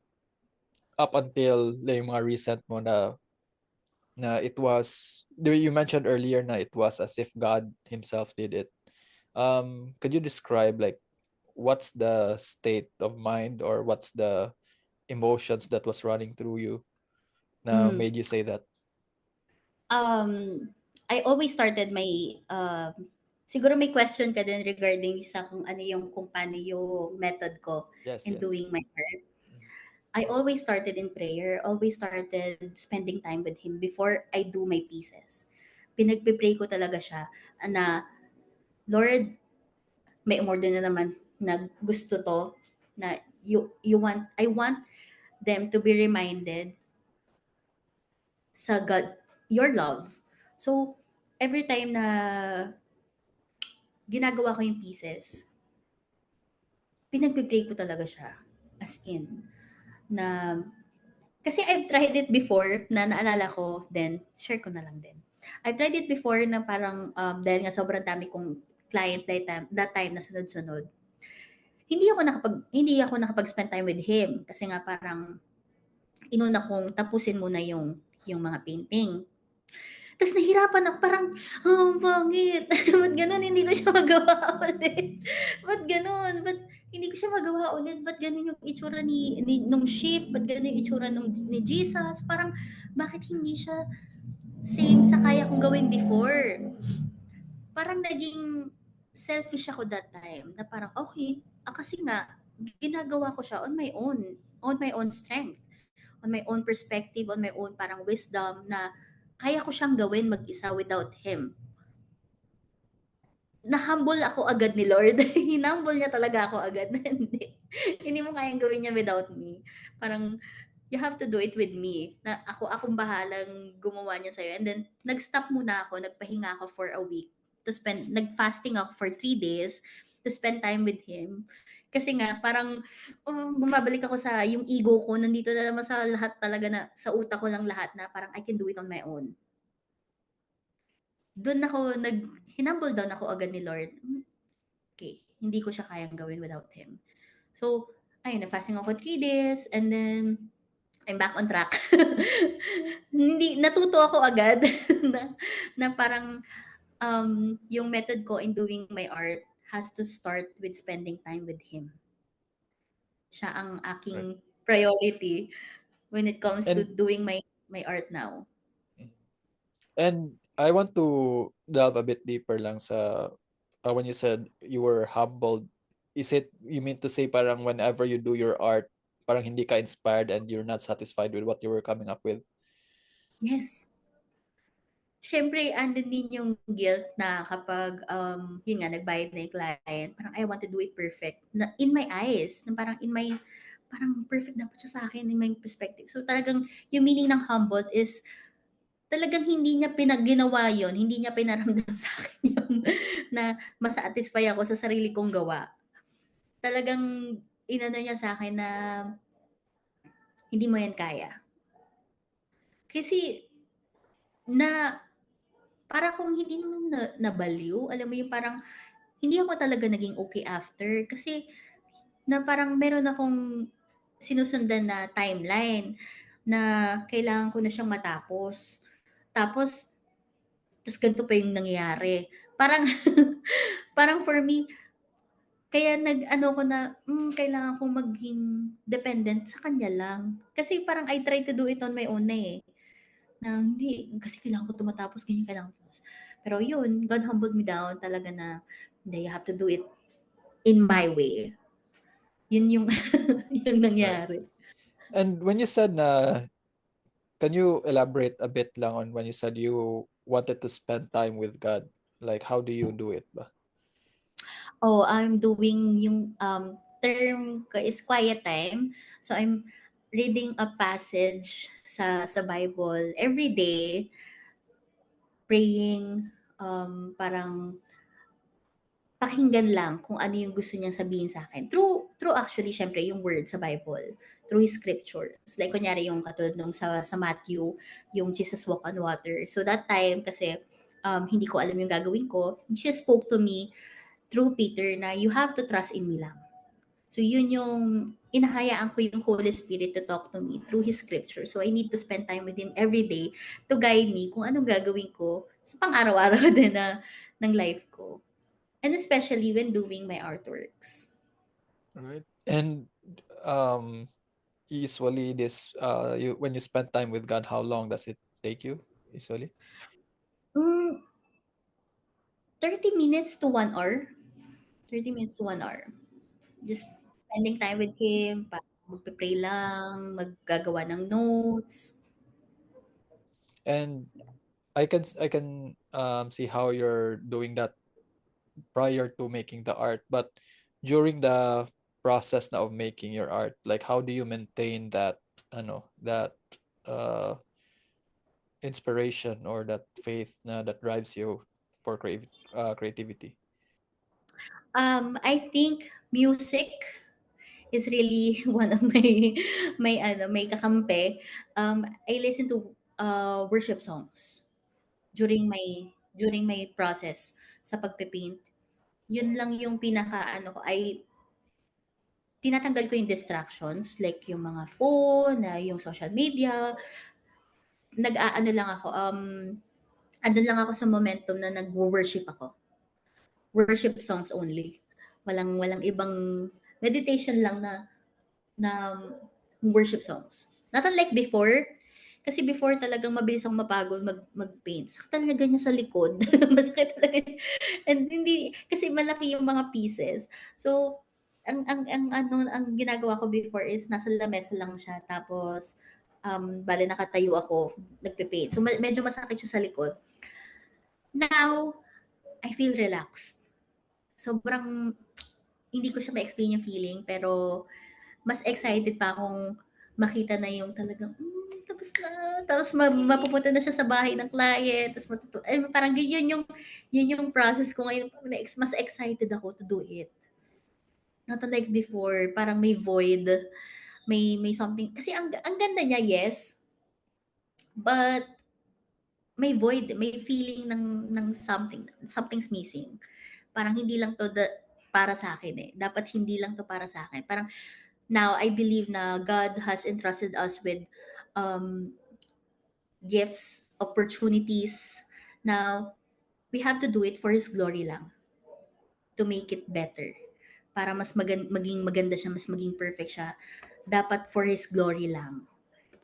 up until yung mga recent mo na it was you mentioned earlier na it was as if God himself did it. Could you describe like what's the state of mind or what's the emotions that was running through you na Mm. made you say that? I always started my siguro may question ka din regarding sa kung paano yung method ko Yes, in doing yes. my art. I always started in prayer, always started spending time with him before I do my pieces. Pinagpe-pray ko talaga siya na, Lord, may umorder na naman na gusto to, na I want them to be reminded sa God, your love. So, every time na ginagawa ko yung pieces, pinagpe-pray ko talaga siya. As in, na, kasi I've tried it before na naalala ko, then share ko na lang din. I've tried it before na parang, dahil nga sobrang dami kong client that time na sunod-sunod, hindi ako nakapag-spend time with him kasi nga parang inuna kong tapusin muna yung mga painting. Tapos nahirapan ako parang, ang pangit. Ba't ganun hindi ko siya magawa ulit? Ba't ganun? Ba't hindi ko siya magawa ulit? Ba't ganun yung itsura nung shift? Ba't ganun yung itsura ni Jesus? Parang, bakit hindi siya same sa kaya kong gawin before? Parang naging selfish ako that time na parang, okay, kasi nga, ginagawa ko siya on my own strength, on my own perspective, on my own parang wisdom na kaya ko siyang gawin mag-isa without him. Na-humble ako agad ni Lord. Hinumble niya talaga ako agad na hindi mo kayang gawin niya without me. Parang, you have to do it with me. Na akong bahalang gumawa niya sa'yo. And then, nag-stop muna ako, nagpahinga ako for a week. Nag-fasting ako for 3 days to spend time with him. Kasi nga, parang, bumabalik ako sa yung ego ko, nandito na naman sa lahat talaga na, sa utak ko lang lahat na parang I can do it on my own. Doon ako, hinumble down ako agad ni Lord. Okay, hindi ko siya kayang gawin without him. So, ayun, na-fasting ako 3 days, and then, I'm back on track. Natuto ako agad na parang yung method ko in doing my art has to start with spending time with him. Siya ang Right. aking priority when it comes to And doing my art now. and I want to delve a bit deeper lang sa when you said you were humbled. Is it you mean to say parang whenever you do your art, parang hindi ka inspired and you're not satisfied with what you were coming up with? Yes. Siyempre andun din yung guilt na kapag, yun nga nagbayad na yung client, parang I want to do it perfect na in my eyes, na parang perfect dapat siya sa'kin in my perspective. So talagang yung meaning ng humbled is talagang hindi niya ginawa yun, hindi niya pinaramdam sa'kin yun na ma-satisfy ako sa sarili kong gawa. Talagang inano niya sa'kin na, "Hindi mo yan kaya." Kasi na para akong hindi naman nabaliw, alam mo yung parang hindi ako talaga naging okay after kasi na parang meron akong sinusundan na timeline na kailangan ko na siyang matapos. Tapos tas ganito pa yung nangyayari. Parang parang for me, kaya nag-ano ko na, kailangan kong maging dependent sa kanya lang. Kasi parang I try to do it on my own na, eh, na hindi kasi kailangan ko 'to matapos, ganyan kailangan ko. Pero yun, God humbled me down talaga na, "Hindi, you have to do it in my way." Yun yung yung Right. nangyari. And when you said na, can you elaborate a bit lang on when you said you wanted to spend time with God? Like how do you do it ba? Oh, I'm doing yung, term ko is quiet time. So, reading a passage sa Bible every day, praying, parang pakinggan lang kung ano yung gusto niyang sabihin sa akin. Through actually siyempre yung word sa Bible, through His scriptures. Like kunyari yung katulad nung sa Matthew, yung Jesus walk on water. So that time kasi hindi ko alam yung gagawin ko, Jesus spoke to me through Peter na you have to trust in me lang. So yun yung inahayaan ko yung Holy Spirit to talk to me through His scripture. So I need to spend time with Him every day to guide me kung anong gagawin ko sa pang-araw-araw din na ng life ko. And especially when doing my artworks. Right. And usually this when you spend time with God, how long does it take you usually? Mm, 30 minutes to 1 hour. 30 minutes to 1 hour. Just spending time with Him, magpe-pray lang, maggagawa ng notes. And I can see how you're doing that prior to making the art, but during the process now of making your art, like how do you maintain that that uh inspiration or that faith that drives you for creativity? I think music is really one of my kakampi. I listen to worship songs during my process sa pagpe-paint. Yun lang yung pinaka ko ay tinatanggal ko yung distractions like yung mga phone, yung social media. Nag-aano lang ako, andun lang ako sa momentum na nagwo-worship ako. Worship songs only. Walang ibang meditation lang na worship songs. Not unlike before, kasi before talagang mabilis akong mapagod mag-paint. Sakit talaga niya sa likod. Masakit talaga. And hindi kasi malaki yung mga pieces. So ang ginagawa ko before is nasa lamesa lang siya tapos bale nakatayo ako, nagpe-paint. So medyo masakit siya sa likod. Now, I feel relaxed. Sobrang hindi ko siya ma-explain yung feeling pero mas excited pa akong makita na yung talagang, tapos na. Tapos mapupunta na siya sa bahay ng client. Tapos parang yun yung process ko ngayon. Mas excited ako to do it. Not unlike before, parang may void, may something. Kasi ang ganda niya, yes. But may void, may feeling ng something's missing. Parang hindi lang to para sa akin eh. Dapat hindi lang to para sa akin. Parang now I believe na God has entrusted us with um, gifts, opportunities. Now we have to do it for His glory lang, to make it better. Para mas maging maganda siya, mas maging perfect siya. Dapat for His glory lang.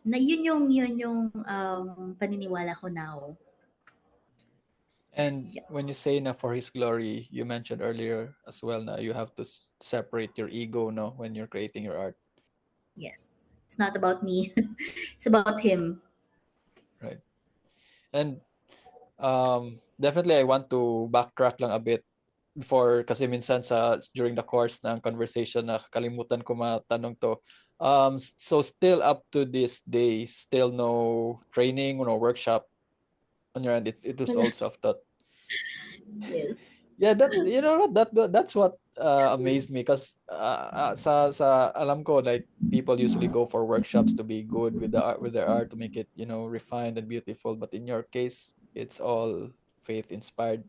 Na yun yung paniniwala ko now. And Yeah. when you say na for His glory, you mentioned earlier as well na you have to separate your ego, no, when you're creating your art. Yes. It's not about me. It's about Him. Right. And definitely I want to backtrack lang a bit before, kasi minsan during the course ng conversation na kalimutan ko matanong to. So still up to this day, still no training, no workshop on your end. It was all Wala. self-taught. Yes. Yeah, that's what amazed me, because sa alam ko, like, people usually go for workshops to be good with their art, to make it refined and beautiful, but in your case it's all faith inspired,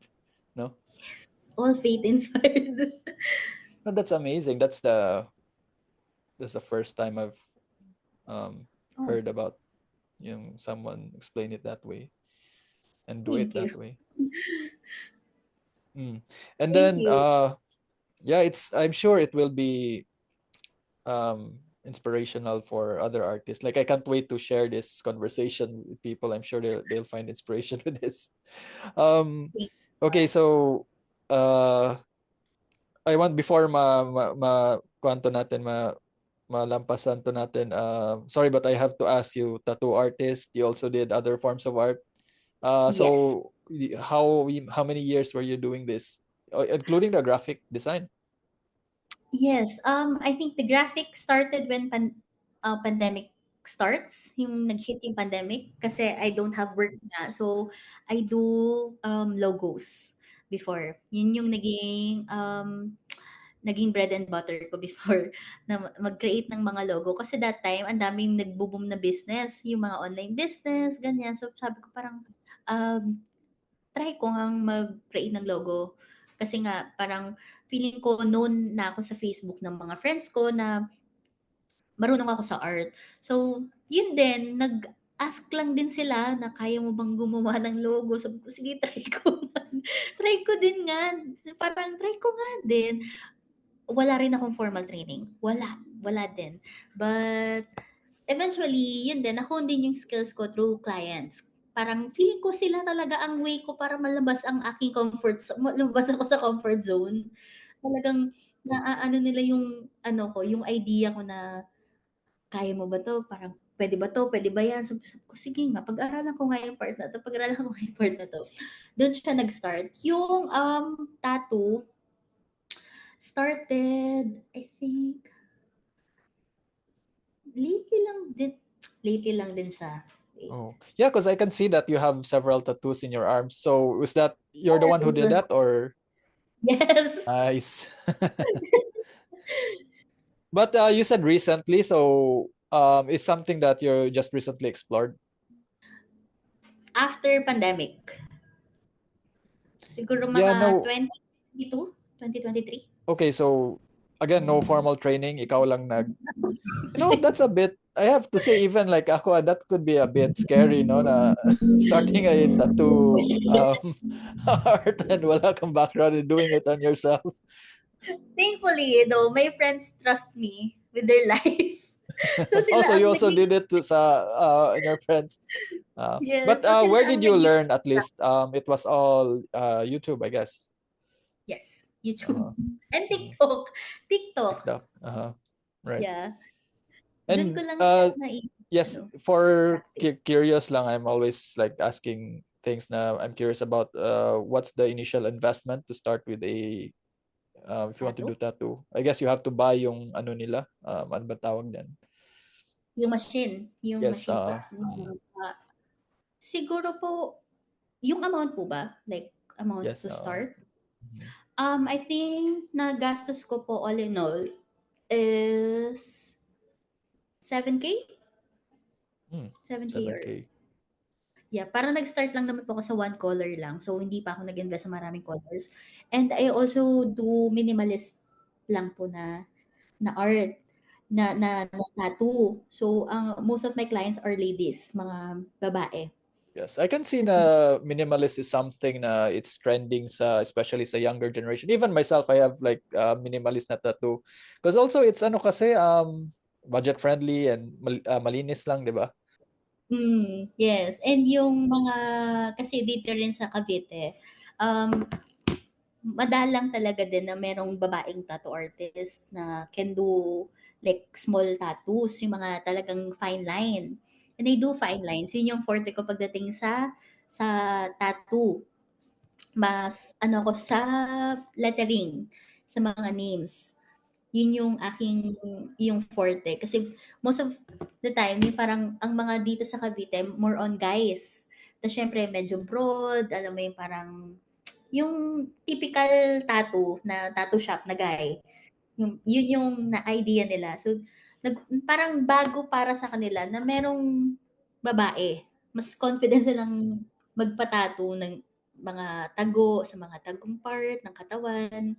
no? Yes. All faith inspired. No, that's amazing. That's the first time I've um Oh, heard about someone explain it that way and do it thank you. that way. And Thank then you. yeah, I'm sure it will be inspirational for other artists. Like, I can't wait to share this conversation with people. I'm sure they'll find inspiration with this. Thank you so Okay, much. so I want, before kwanto natin, malampasan to natin. Sorry, but I have to ask you, tattoo artist, you also did other forms of art. Yes. So how many years were you doing this, including the graphic design? Yes. I think the graphic started when pandemic starts, yung nag-hit yung pandemic kasi I don't have work nga. So, I do logos before. Yun yung naging bread and butter ko before na mag-create ng mga logo. Kasi that time, ang daming nagbo-boom na business, yung mga online business, ganyan. So, sabi ko parang, try ko ngang mag-create ng logo. Kasi nga, parang feeling ko known na ako sa Facebook ng mga friends ko na marunong ako sa art. So, yun din, nag-ask lang din sila na kaya mo bang gumawa ng logo. Sabi ko, sige, try ko. Try ko din nga. Parang try ko nga din. Wala rin akong formal training. Wala din. But eventually, yun din, nakuha din yung skills ko through clients. Parang feeling ko sila talaga ang way ko para malabas ang aking lumabas ako sa comfort zone. Talagang ano nila yung ano ko, yung idea ko na kaya mo ba 'to? Parang puwede ba 'to? Puwede ba 'yan? Sabi ko, sige nga, pag-aralan ko nga yung part na 'to, pag-aralan ko nga yung part na 'to. Do'n siya nag-start. Yung, tattoo started, I think, lately lang din lately lang din siya. Wait. Oh. Yeah, because I can see that you have several tattoos in your arms. So was that you're the one who did that or Yes. nice? But you said recently, so it's something that you just recently explored. After pandemic. Siguro Yeah, mga no. 2022, 2023. Okay, so again, no formal training, ikaw lang that's a bit, I have to say, even like ako, that could be a bit scary, no, na starting a tattoo art and wala kang background and doing it on yourself. Thankfully, though, my friends trust me with their life. So Also, sila you ang also naging did it to in your friends. But yes, so sila where ang did you naging learn at least? It was all YouTube, I guess. yes, YouTube Uh, and TikTok. TikTok, TikTok. Right. yeah. Dun ko And lang siya yes, ano, for practice. curious lang, I'm always like asking things na I'm curious about what's the initial investment to start with a if you want to do Tattoo? tattoo. I guess you have to buy yung ano nila, ano ba tawag din? Yung Yes, machine pa. Siguro po, yung amount po ba? Like, amount yes, to start? mhm. I think nagastos ko po all in all is 7K? Hmm, 7K or 7K. yeah, parang nag-start lang naman po ako sa one color lang. So, hindi pa ako nag-invest sa maraming colors. And I also do minimalist lang po na art, na tattoo. So, most of my clients are ladies, mga babae. Yes, I can see na minimalist is something na it's trending sa especially sa younger generation. Even myself, I have like minimalist na tattoo. Because also it's ano kasi budget friendly and malinis lang, 'di ba? Yes. And yung mga kasi dito rin sa Cavite, um, madalang talaga din na merong babaeng tattoo artist na can do like small tattoos, yung mga talagang fine line. And I do fine lines. Yun yung forte ko pagdating sa tattoo. Mas ano ko sa lettering, sa mga names. Yun yung forte. Kasi most of the time, yung parang ang mga dito sa Cavite, more on guys. Tapos syempre, medyo broad, alam mo yung parang, yung typical tattoo na tattoo shop na guy. Yun yung na-idea nila. So, parang bago para sa kanila na merong babae. Mas confident silang magpa-tattoo ng mga tago, sa mga tagong part ng katawan.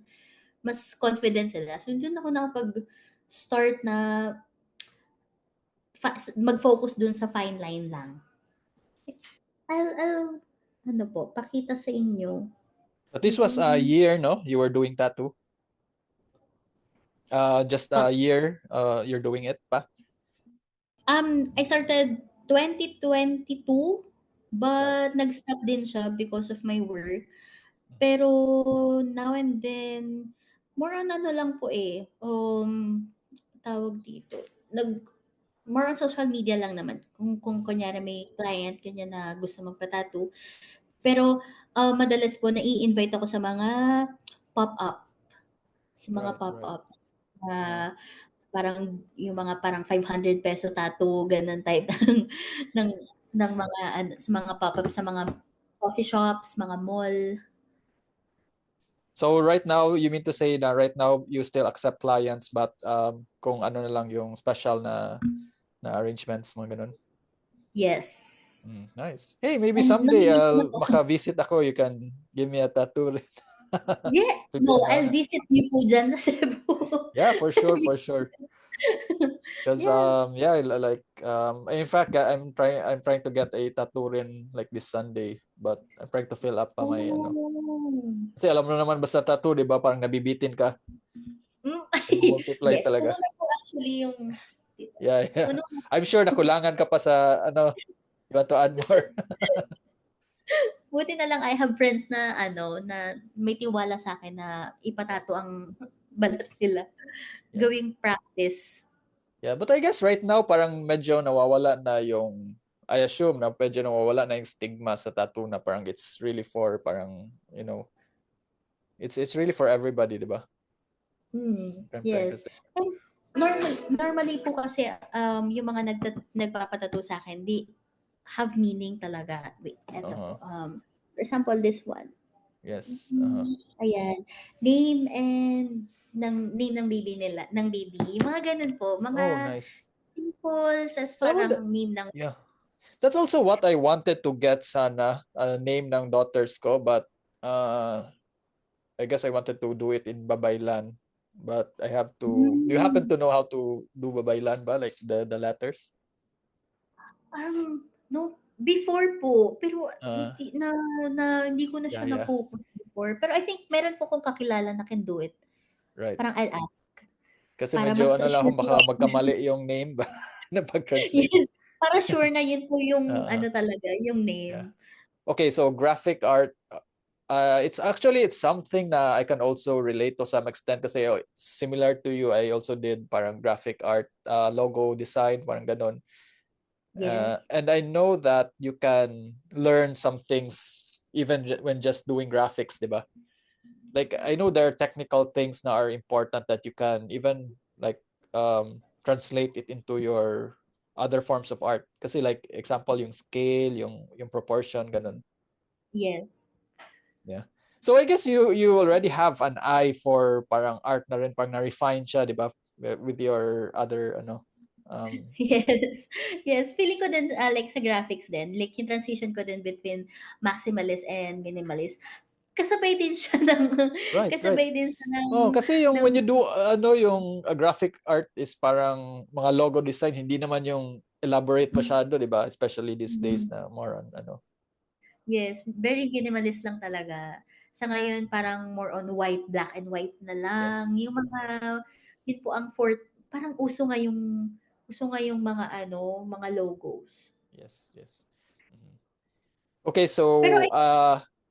Mas confident sila. So, dun ako nakapag-start na mag-focus dun sa fine line lang. I'll ano po, pakita sa inyo. But this was a year, no? You were doing tattoo. Just a year you're doing it pa? I started 2022, but nag-stop din siya because of my work. Pero now and then, more on ano lang po eh, tawag dito, more on social media lang naman. Kung kunyari may client ganyan na gusto magpa-tattoo. Pero madalas po nai-invite ako sa mga pop-up. Sa mga Right, right. pop-up. parang yung mga parang 500 peso tattoo, ganun type ng ng mga ano, sa mga pop-up sa mga coffee shops, mga mall. So right now, you mean to say na right now you still accept clients but kung ano na lang yung special na arrangements, mga ganun? Yes. Nice. Hey, maybe And someday nanonood naman po ako. maka-visit ako. You can give me a tattoo rin. Yeah, Bibili no, na I'll ako. visit you po dyan sa Cebu. Yeah, for sure, for sure. Because Yeah. in fact I'm trying to get a tattoo rin like this Sunday, but I'm trying to fill up pa my ano. Oh. Kasi alam mo naman basta tattoo, 'di ba? Parang nabibitin ka. Mm. Nag-multiply Yes, puno talaga. na po actually yung Yeah, yeah. puno na. I'm sure nakulangan ka pa sa ano, you want to add more? Buti na lang I have friends na ano, na may tiwala sa akin na ipatato ang balat nila. Yeah. Gawing practice. Yeah, but I guess right now parang medyo nawawala na yung I assume na medyo nawawala na yung stigma sa tattoo na parang it's really for parang, it's really for everybody, 'di ba? I'm trying to Yes. say. And normally po kasi yung mga nagpapatato sa akin, di have meaning talaga. Wait, eto po. Uh-huh. For example, this one. Yes. Uh-huh. Ayan. Name ng baby nila, ng baby. Mga ganun po. Oh, Mga nice. simple, tas Alam mo, parang name ng yeah. That's also what I wanted to get sana, name ng daughters ko, but I guess I wanted to do it in Babaylan. But I have to. Do you happen to know how to do Babaylan ba? Like the letters? No, before po, pero Uh, hindi ko na yeah, siya yeah. na-focus before. Pero I think meron po akong kakilala na can do it. Right. Parang I'll ask. Kasi Para medyo mas ano lang ako sure po. baka magkamali yung name ba na pag-translate. Yes, para sure na yun po yung Uh, ano talaga, yung yeah. name. Okay, so graphic art, it's something na I can also relate to some extent kasi similar to you, I also did parang graphic art, logo design, parang ganon. Yes. And I know that you can learn some things even when just doing graphics, di ba? Like I know there are technical things that are important that you can even like translate it into your other forms of art. Kasi like example yung scale, yung proportion, ganun. Yes. Yeah. So I guess you already have an eye for parang art na rin, parang na-refine siya, di ba? With your other Yes. Yes, feeling ko din like sa graphics din, like yung transition ko din between maximalist and minimalist. Kasabay din siya ng right, right. kasabay din siya Oh, kasi yung ng when you do yung graphic art is parang mga logo design, hindi naman yung elaborate masyado, 'di ba? Especially these days na more on Yes, very minimalist lang talaga. Sa ngayon parang more on white, black and white na lang. yes. Yung mga yun po ang parang uso ngayong mga ano, mga logos. Yes, yes. Mhm. Okay, Pero so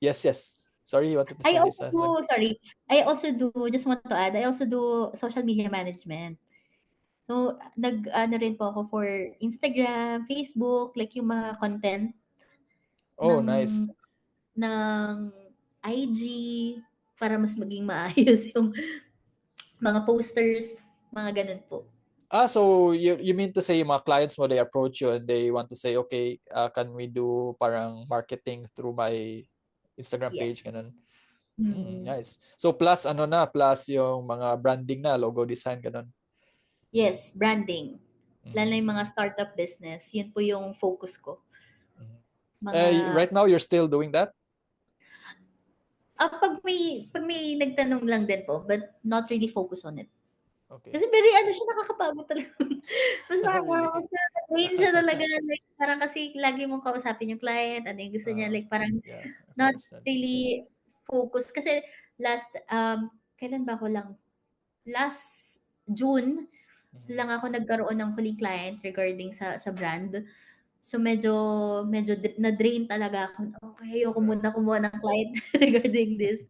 yes, yes. Sorry, you wanted to I say this also do, sorry, I also do, just want to add, I also do social media management. So, nag-ano rin po ako for Instagram, Facebook, like yung mga content Oh, ng nice. ng IG para mas maging maayos yung mga posters, mga ganun po. So you mean to say yung mga clients mo, they approach you and they want to say, okay, can we do parang marketing through my Instagram page, Yes. ganun? Mm. Nice. So plus plus yung mga branding na, logo design, ganun. Yes, branding. Lalo na Mhm. yung mga startup business, yun po yung focus ko. Mhm. Mga Right now you're still doing that? pag may nagtanong lang din po, but not really focus on it. Okay. Kasi very ano siya, nakakapagod talaga. Mas Oh, really? nakaka-drain siya talaga, like parang kasi lagi mong kausapin yung client, ano yung gusto niya, like parang Yeah, I can not understand. really focus. Kasi kailan ba ako lang? Last June Mhm. lang ako nagkaroon ng huling client regarding sa brand. So medyo na-drain talaga ako. Okay, ayoko Right. muna kumuha ng client regarding this.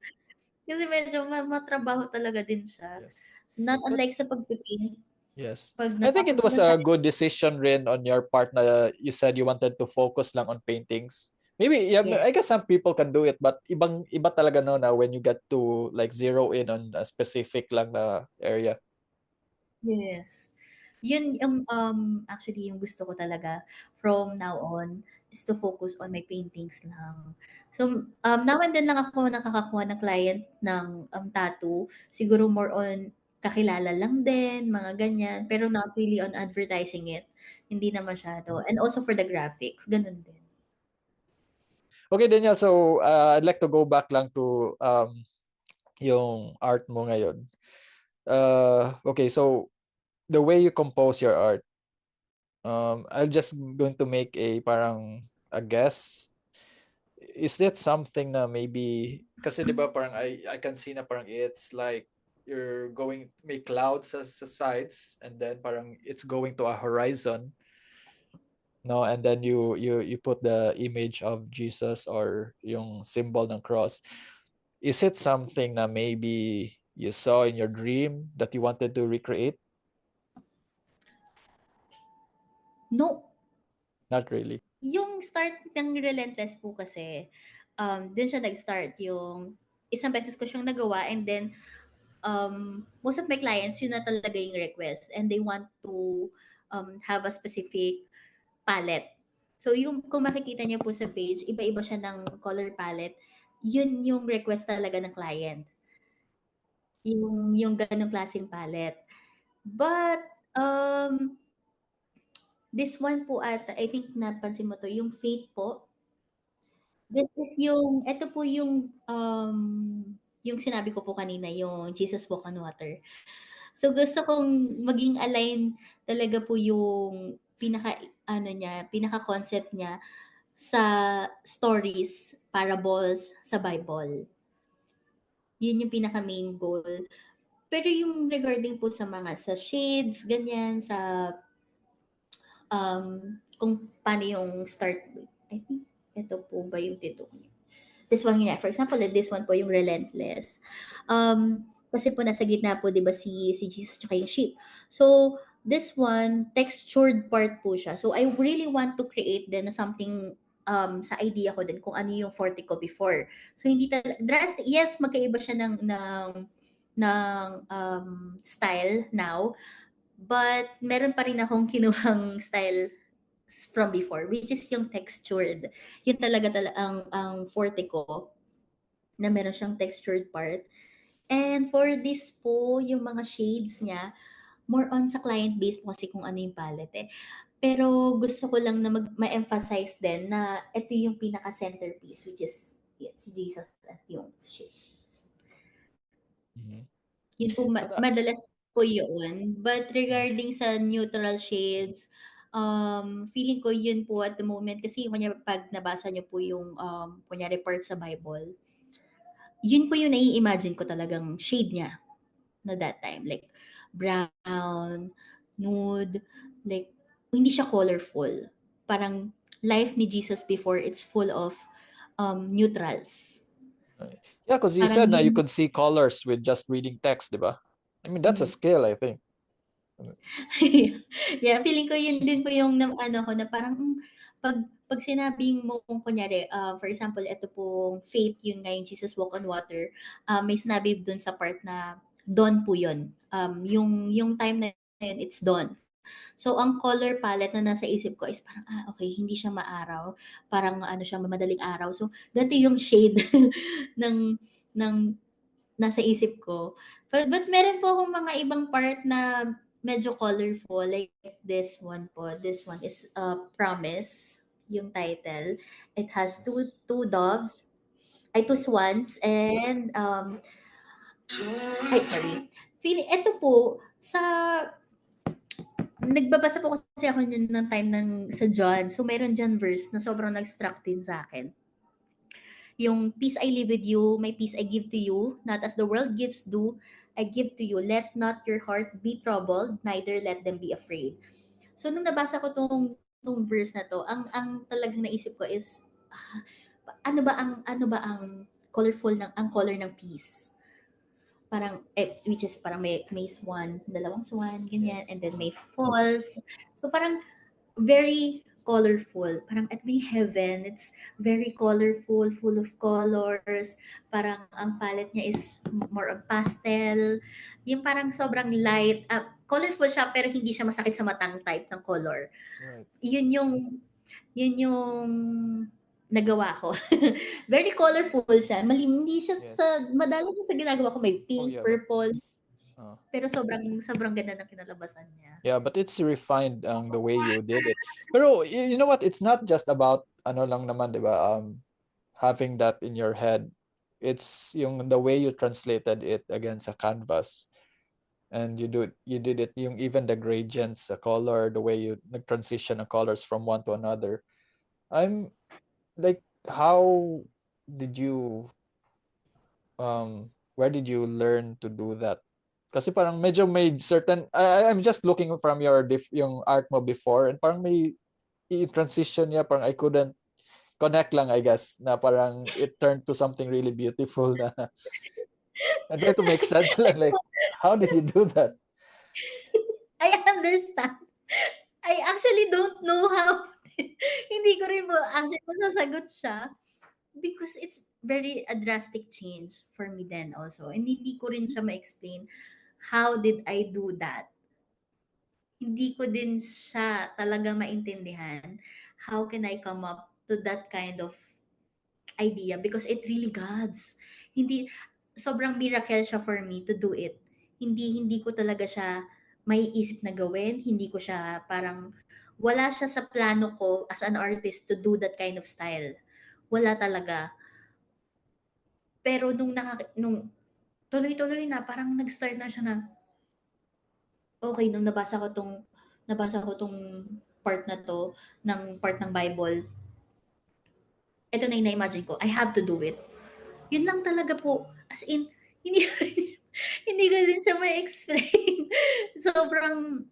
Kasi medyo matrabaho talaga din siya. Yes. So not But unlike sa pagpipin, yes. 'pag I think it natapos mo was na a siya, good decision rin on your part na you said you wanted to focus lang on paintings. Maybe yeah, I yes. guess some people can do it, but iba talaga no na when you get to like zero in on a specific lang na area. Yes. Yun yung, actually yung gusto ko talaga from now on is to focus on my paintings lang. So, now and then lang ako nakakakuha ng client ng, tattoo. Siguro more on kakilala lang din, mga ganyan, pero not really on advertising it. Hindi na masyado. And also for the graphics, ganun din. Okay, Daniel. So, I'd like to go back lang to yung art mo ngayon. Okay, so the way you compose your art, I'm just going to make a parang a guess. Is that something na maybe kasi 'di ba parang I can see na parang it's like you're going may clouds sa sides and then parang it's going to a horizon, no, and then you put the image of Jesus or yung symbol ng cross. Is it something na maybe you saw in your dream that you wanted to recreate? No, Not really. yung start ng Relentless po kasi, dun siya nag-start yung isang beses ko siyang nagawa and then most of my clients, yun na talaga yung request and they want to have a specific palette. So yung kung makikita niyo po sa page, iba-iba siya ng color palette. Yun yung request talaga ng client. Yung ganong klaseng palette. But this one po at I think napansin mo to, yung Fate po. This is eto po yung sinabi ko po kanina, yung Jesus Walk on Water. So gusto kong maging align talaga po yung pinaka-ano niya, pinaka-concept niya sa stories, parables sa Bible. Yun yung pinaka-main goal. Pero yung regarding po sa mga sa shades, ganyan, sa kung paano yung start, I think ito po ba yung tito niya? This one nga, for example, this one po yung Relentless. Kasi po nasa gitna po 'di ba si Jesus tsaka yung sheep. So, this one textured part po siya. So, I really want to create din na something sa idea ko din kung ano yung forte ko before. So, hindi drastic, yes, magkaiba siya ng style now, but meron pa rin akong kinuhang style from before, which is yung textured. Yun talaga ang forte ko na meron siyang textured part. And for this po, yung mga shades niya, more on sa client base po kasi kung ano yung palette eh. Pero gusto ko lang na ma-emphasize din na ito yung pinaka-centerpiece, which is yun, si Jesus at yung shade. Mhm. Yun po, But, madalas po yun. But regarding sa neutral shades, feeling ko yun po at the moment, kasi kunyari pag nabasa niyo po yung kunyari part sa Bible, yun po yung nai-imagine ko talagang shade niya na that time. Like, brown, nude, like, hindi siya colorful. Parang life ni Jesus before, it's full of neutrals. yeah, because you Parang said na you yun, could see colors with just reading text, di ba? I mean, that's a mhm. skill, I think. Yeah, feeling ko yun din po yung ano ko na parang, pag sinabing mo kung kunyari, for example, ito pong faith, yun nga yung Jesus Walk on Water, may sinabi dun sa part na dawn po yun. Yung time na yun, it's dawn. So, ang color palette na nasa isip ko is parang, okay, hindi siya maaraw. Parang ano siya, madaling araw. So, ganito yung shade ng, ng nasa isip ko. But meron po akong mga ibang part na medyo colorful. Like this one po. This one is Promise, yung title. It has two doves, ay two swans, and ay sorry. Feeling, ito po, sa nagbabasa po kasi ako niyan ng time sa John. So, meron John verse na sobrang nag-struck din sa akin. Yung peace I live with you, my peace I give to you, not as the world gives do, I give to you. Let not your heart be troubled, neither let them be afraid. So, nung nabasa ko tong verse na to, ang talagang naisip ko is, ano ba ang colorful ang color ng peace? Parang, which is parang may swan, dalawang swan, ganyan, Yes. and then may falls. So, parang very colorful. Parang at may heaven, it's very colorful, full of colors. Parang ang palette niya is more of pastel. Yung parang sobrang light, colorful siya pero hindi siya masakit sa matang type ng color. Right. Yun yung nagawa ko. Very colorful siya. Hindi siya Yes. madalas siya sa ginagawa ko. May pink, Yeah, but purple. uh, Pero sobrang ganda ng kinalabasan niya. yeah, but it's refined the way you did it. Pero you know what? It's not just about ano lang naman, 'di ba? Having that in your head. It's yung the way you translated it against a canvas. And you did it yung even the gradients, the color, the way you transition the colors from one to another. I'm like, how did you where did you learn to do that? Kasi parang medyo may certain I'm just looking from yung art mo before, and parang may i-transition niya, parang I couldn't connect lang, I guess, na parang it turned to something really beautiful na I try to make sense lang, like how did you do that? I understand. I actually don't know how. Hindi ko rin po actually masasagot siya because it's very a drastic change for me then also. And hindi ko rin siya ma-explain how did I do that. Hindi ko din siya talaga maintindihan. How can I come up to that kind of idea because it really God's. Hindi sobrang miracle siya for me to do it. Hindi ko talaga siya maiisip na gawin, hindi ko siya parang wala siya sa plano ko as an artist to do that kind of style. Wala talaga. Pero nung tuloy-tuloy na parang nag-start na siya na okay nung nabasa ko tong part na 'to ng part ng Bible. Ito na yung na-imagine ko, I have to do it. Yun lang talaga po. As in, hindi hindi ko din siya ma-explain. Sobrang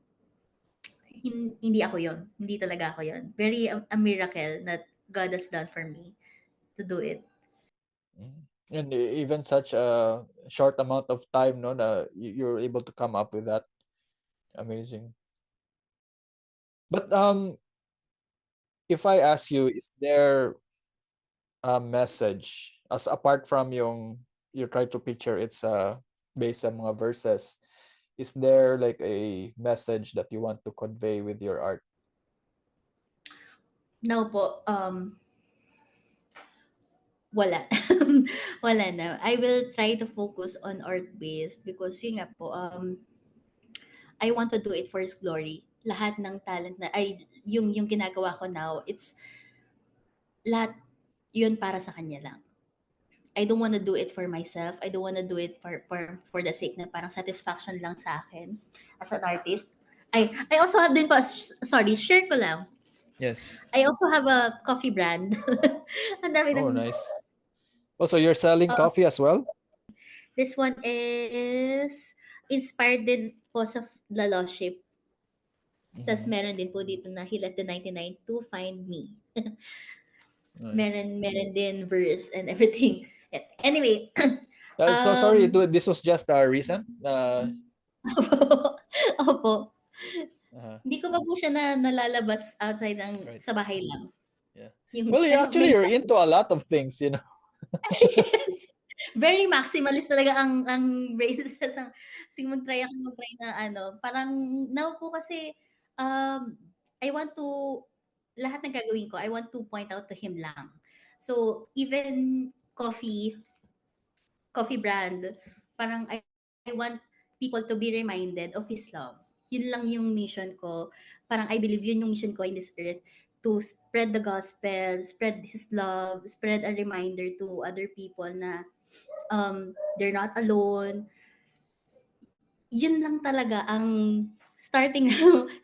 hindi ako yon. Hindi talaga ako yon. Very a miracle that God has done for me to do it. And even such a short amount of time, no, na you're able to come up with that. Amazing. But if I ask you, is there a message as apart from yung you try to picture it's based on mga verses, is there like a message that you want to convey with your art? Now po, wala. Wala na. I will try to focus on art base because yun nga po, I want to do it for His glory. Lahat ng talent na, yung ginagawa ko now, it's lahat yun para sa Kanya lang. I don't wanna do it for myself. I don't wanna do it for the sake na parang satisfaction lang sa akin as an artist. I also have din po, sorry, share ko lang. Yes. I also have a coffee brand. Ang dami Oh, ng, nice. Also, you're selling coffee as well? this one is inspired din po sa fellowship. Tas meron din po dito na he left the 99 to find me. Nice. Meron din verse and everything. Anyway, So sorry, this was just recent. opo, opo. Uh, Hindi ko pa po siya nalalabas outside ng right. sa bahay lang. Yeah. Yung Well, you're into a lot of things, you know. yes. Very maximalist talaga ang braces ang sige mag-try na ano, parang now po kasi, I want to lahat ng gagawin ko, I want to point out to him lang. So, even coffee brand, parang I want people to be reminded of His love. Yun lang yung mission ko. Parang I believe yun yung mission ko in this earth, to spread the gospel, spread His love, spread a reminder to other people na they're not alone. Yun lang talaga ang starting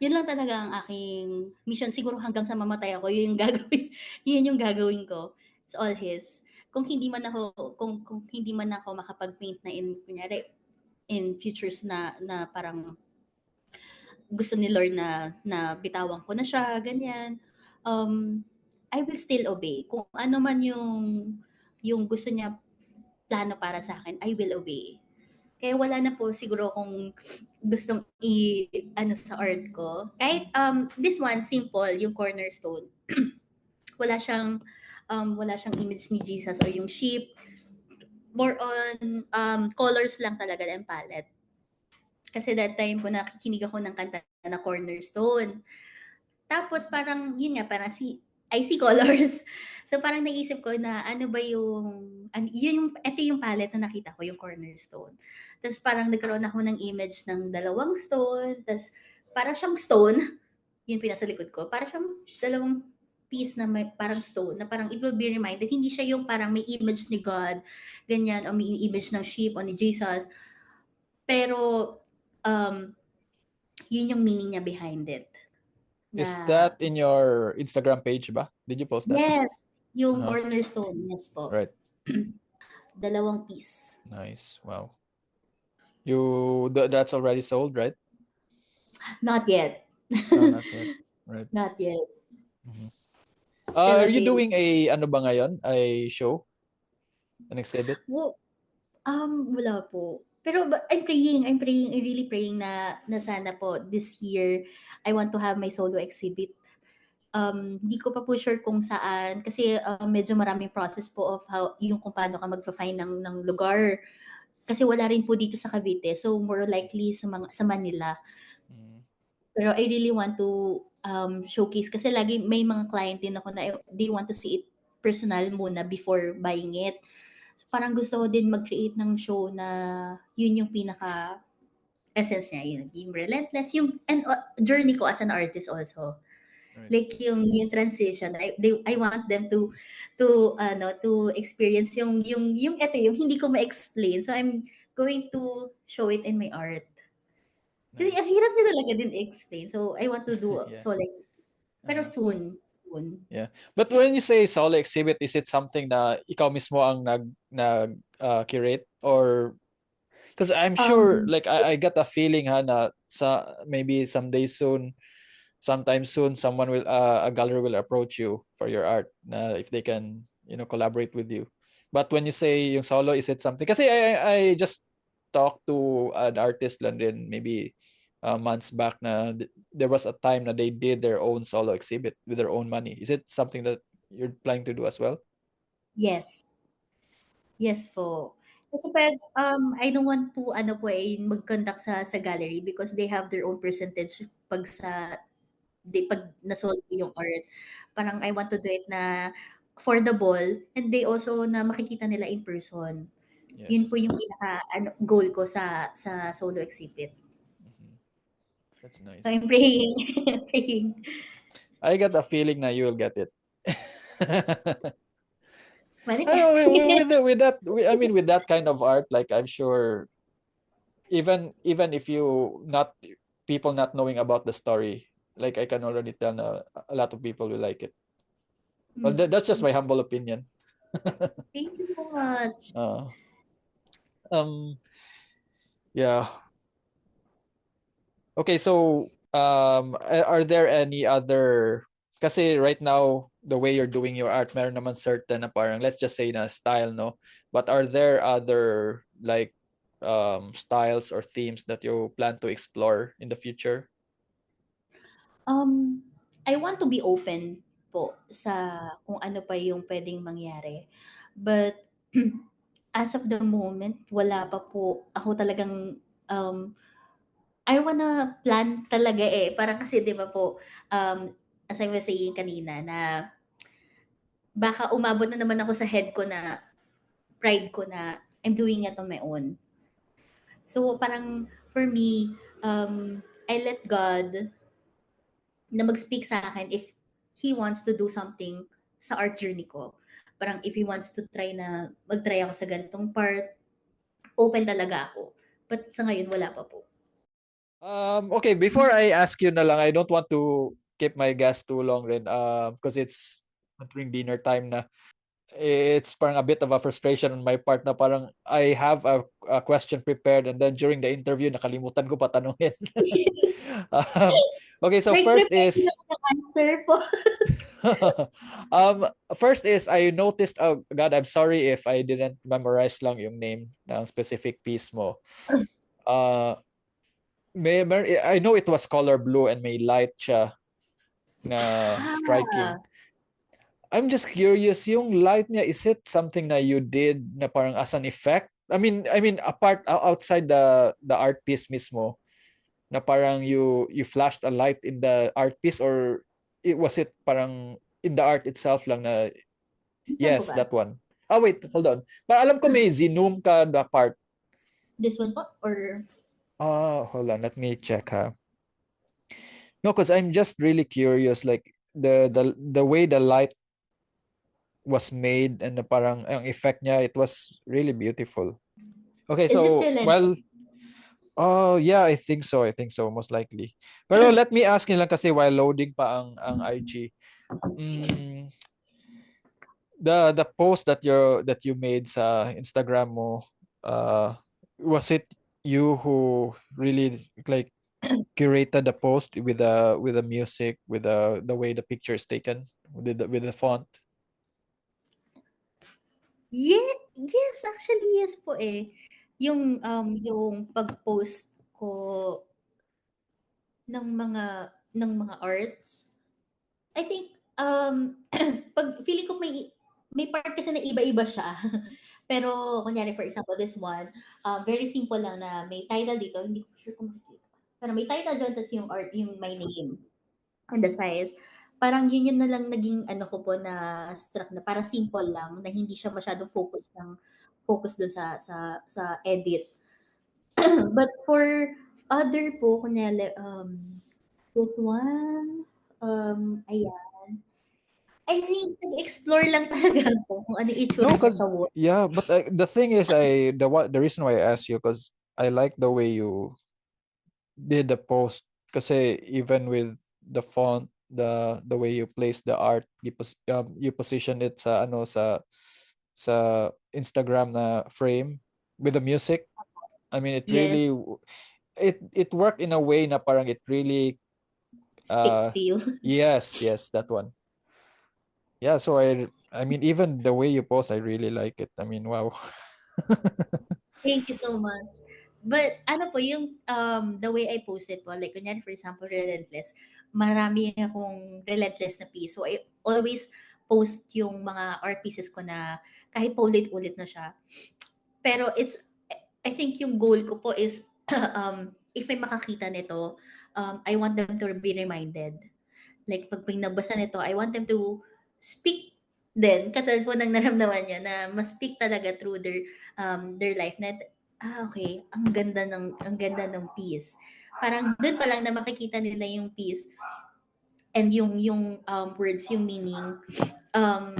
yun lang talaga ang aking mission. Siguro hanggang sa mamatay ako, yun yung gagawin, yun yung gagawin ko. It's all His. Kung hindi man ako makapag-paint na kunyari, in futures na parang gusto ni Lord na bitawan ko na siya, ganyan. I will still obey. Kung ano man yung gusto niya plano para sa akin, I will obey. Kaya wala na po siguro kung gustong ano sa art ko. Kahit this one simple, yung cornerstone. Wala siyang image ni Jesus or yung sheep. More on colors lang talaga ng palette. Kasi that time po nakikinig ako ng kanta na Cornerstone. Tapos parang yun nga, parang I see colors. So parang naisip ko na ano ba ito yung palette na nakita ko, yung Cornerstone. Tapos parang nagkaroon ako ng image ng dalawang stone, tapos parang siyang stone, yun pinasa likod ko, parang siyang dalawang piece na may parang stone, na parang it will be reminded, hindi siya yung parang may image ni God, ganyan, o may image ng sheep o ni Jesus. Pero, yun yung meaning niya behind it. Is that in your Instagram page ba? Did you post that? Yes, yung cornerstone, yes po. Right. Dalawang piece. Nice. Wow. That's already sold, right? Not yet. No, not yet. Right. Not yet. Mm-hmm. Are you doing ano ba ngayon? A show? An exhibit? Wala po. Pero I'm really praying na sana po this year I want to have my solo exhibit. Di ko pa po sure kung saan kasi medyo maraming process po of kung paano ka magfa-find ng lugar. Kasi wala rin po dito sa Cavite. So more likely sa Manila. Pero I really want to showcase kasi lagi may mga client din ako na they want to see it personal muna before buying it. So parang gusto ko din mag-create ng show na yun yung pinaka essence niya, yung relentless, and journey ko as an artist also. Right. Like yung transition, I want them to experience yung hindi ko ma-explain. So I'm going to show it in my art. Kasi ang hirap niya talaga din i-explain. So I want to do solo exhibit. Pero soon. Yeah. But when you say solo exhibit, is it something na ikaw mismo ang curate or because I'm sure like I got a feeling na maybe someday soon, sometime soon someone will a gallery will approach you for your art if they can collaborate with you. But when you say yung solo, is it something kasi I just talked to an artist lang din maybe months back na there was a time na they did their own solo exhibit with their own money. Is it something that you're planning to do as well? Yes po. Kasi I don't want to mag-conduct sa gallery because they have their own percentage pag na-sold yung art. Parang I want to do it na affordable and they also na makikita nila in person. Yes. Yun po yung pinaka goal ko sa solo exhibit. That's nice. So I'm praying. I got a feeling na you will get it. With that kind of art, like I'm sure even if people not knowing about the story, like I can already tell na a lot of people will like it. Well, that's just my humble opinion. Thank you so much. Yeah. Okay, so are there any other, kasi right now the way you're doing your art meron naman certain na parang let's just say na style, no? But are there other like styles or themes that you plan to explore in the future? I want to be open po sa kung ano pa yung pwedeng mangyari. But as of the moment, wala pa po ako talagang I wanna plan talaga parang kasi 'di ba po as I was saying kanina na baka umabot na naman ako sa head ko na pride ko na I'm doing it on my own. So parang for me I let God na mag-speak sa akin if He wants to do something sa art journey ko. Parang if He wants to mag-try ako sa ganitong part, open talaga ako. But sa ngayon, wala pa po. Okay, before I ask you na lang, I don't want to keep my guests too long rin because it's entering dinner time na. It's parang a bit of a frustration on my part na parang I have a question prepared and then during the interview nakalimutan ko pa tanungin. Okay, so first is answer po. First is I noticed, oh God, I'm sorry if I didn't memorize lang yung name ng specific piece mo. I know it was color blue and may light siya na striking. Ah, I'm just curious, yung light niya, is it something na you did na parang as an effect? I mean apart outside the art piece mismo, na parang you flashed a light in the art piece, or was it parang in the art itself lang na minsan po yes, ba? that one. Ah, wait, hold on. Pero alam ko may Zinum ka na part. This one po? Or Hold on, let me check ha. No, because I'm just really curious, like the way the light was made and the parang ang effect niya, it was really beautiful. Okay, is it so relentless? well, oh yeah, I think so. I think so, most likely. Pero let me ask you lang kasi while loading pa ang IG. Mm, the post that you made sa Instagram mo, was it you who really like curated the post with the music, with the way the picture is taken, with the font? Yes, actually yes po eh. Yung pag-post ko ng mga arts, I think, 'pag feeling ko may part kasi na iba-iba siya. Pero kunyari for example this one, very simple lang na may title dito, hindi ko sure kung makikita. Pero may title diyan ta's yung art yung my name and the size. Parang yun na lang naging ano ko po na struck na parang simple lang na hindi siya masyadong focus dun sa edit. But for other po kunyari, this one, ayan. I think nag-explore lang talaga ako kung ano yung itsura No, niya sa because wall. yeah, but the thing is, the reason why I asked you, because I like the way you did the post, kasi even with the font, the way you place the art, you position it sa ano sa Instagram na frame with the music. I mean, it Yes, really it worked in a way na parang it really speak to you. yes, that one. Yeah, so I mean, even the way you post, I really like it. I mean, wow. Thank you so much. But ano po yung, the way I post it po, like kunyari for example, relentless, marami akong relentless na piece. So I always post yung mga art pieces ko na kahit paulit-ulit na siya. Pero I think yung goal ko po is, if may makakita nito, I want them to be reminded. Like 'pag may nabasa nito, I want them to speak din, katulad po ng naramdaman niyo na ma-speak talaga through their life na, okay, ang ganda ng piece. Parang dun pa lang na makikita nila yung piece and yung words, yung meaning, um,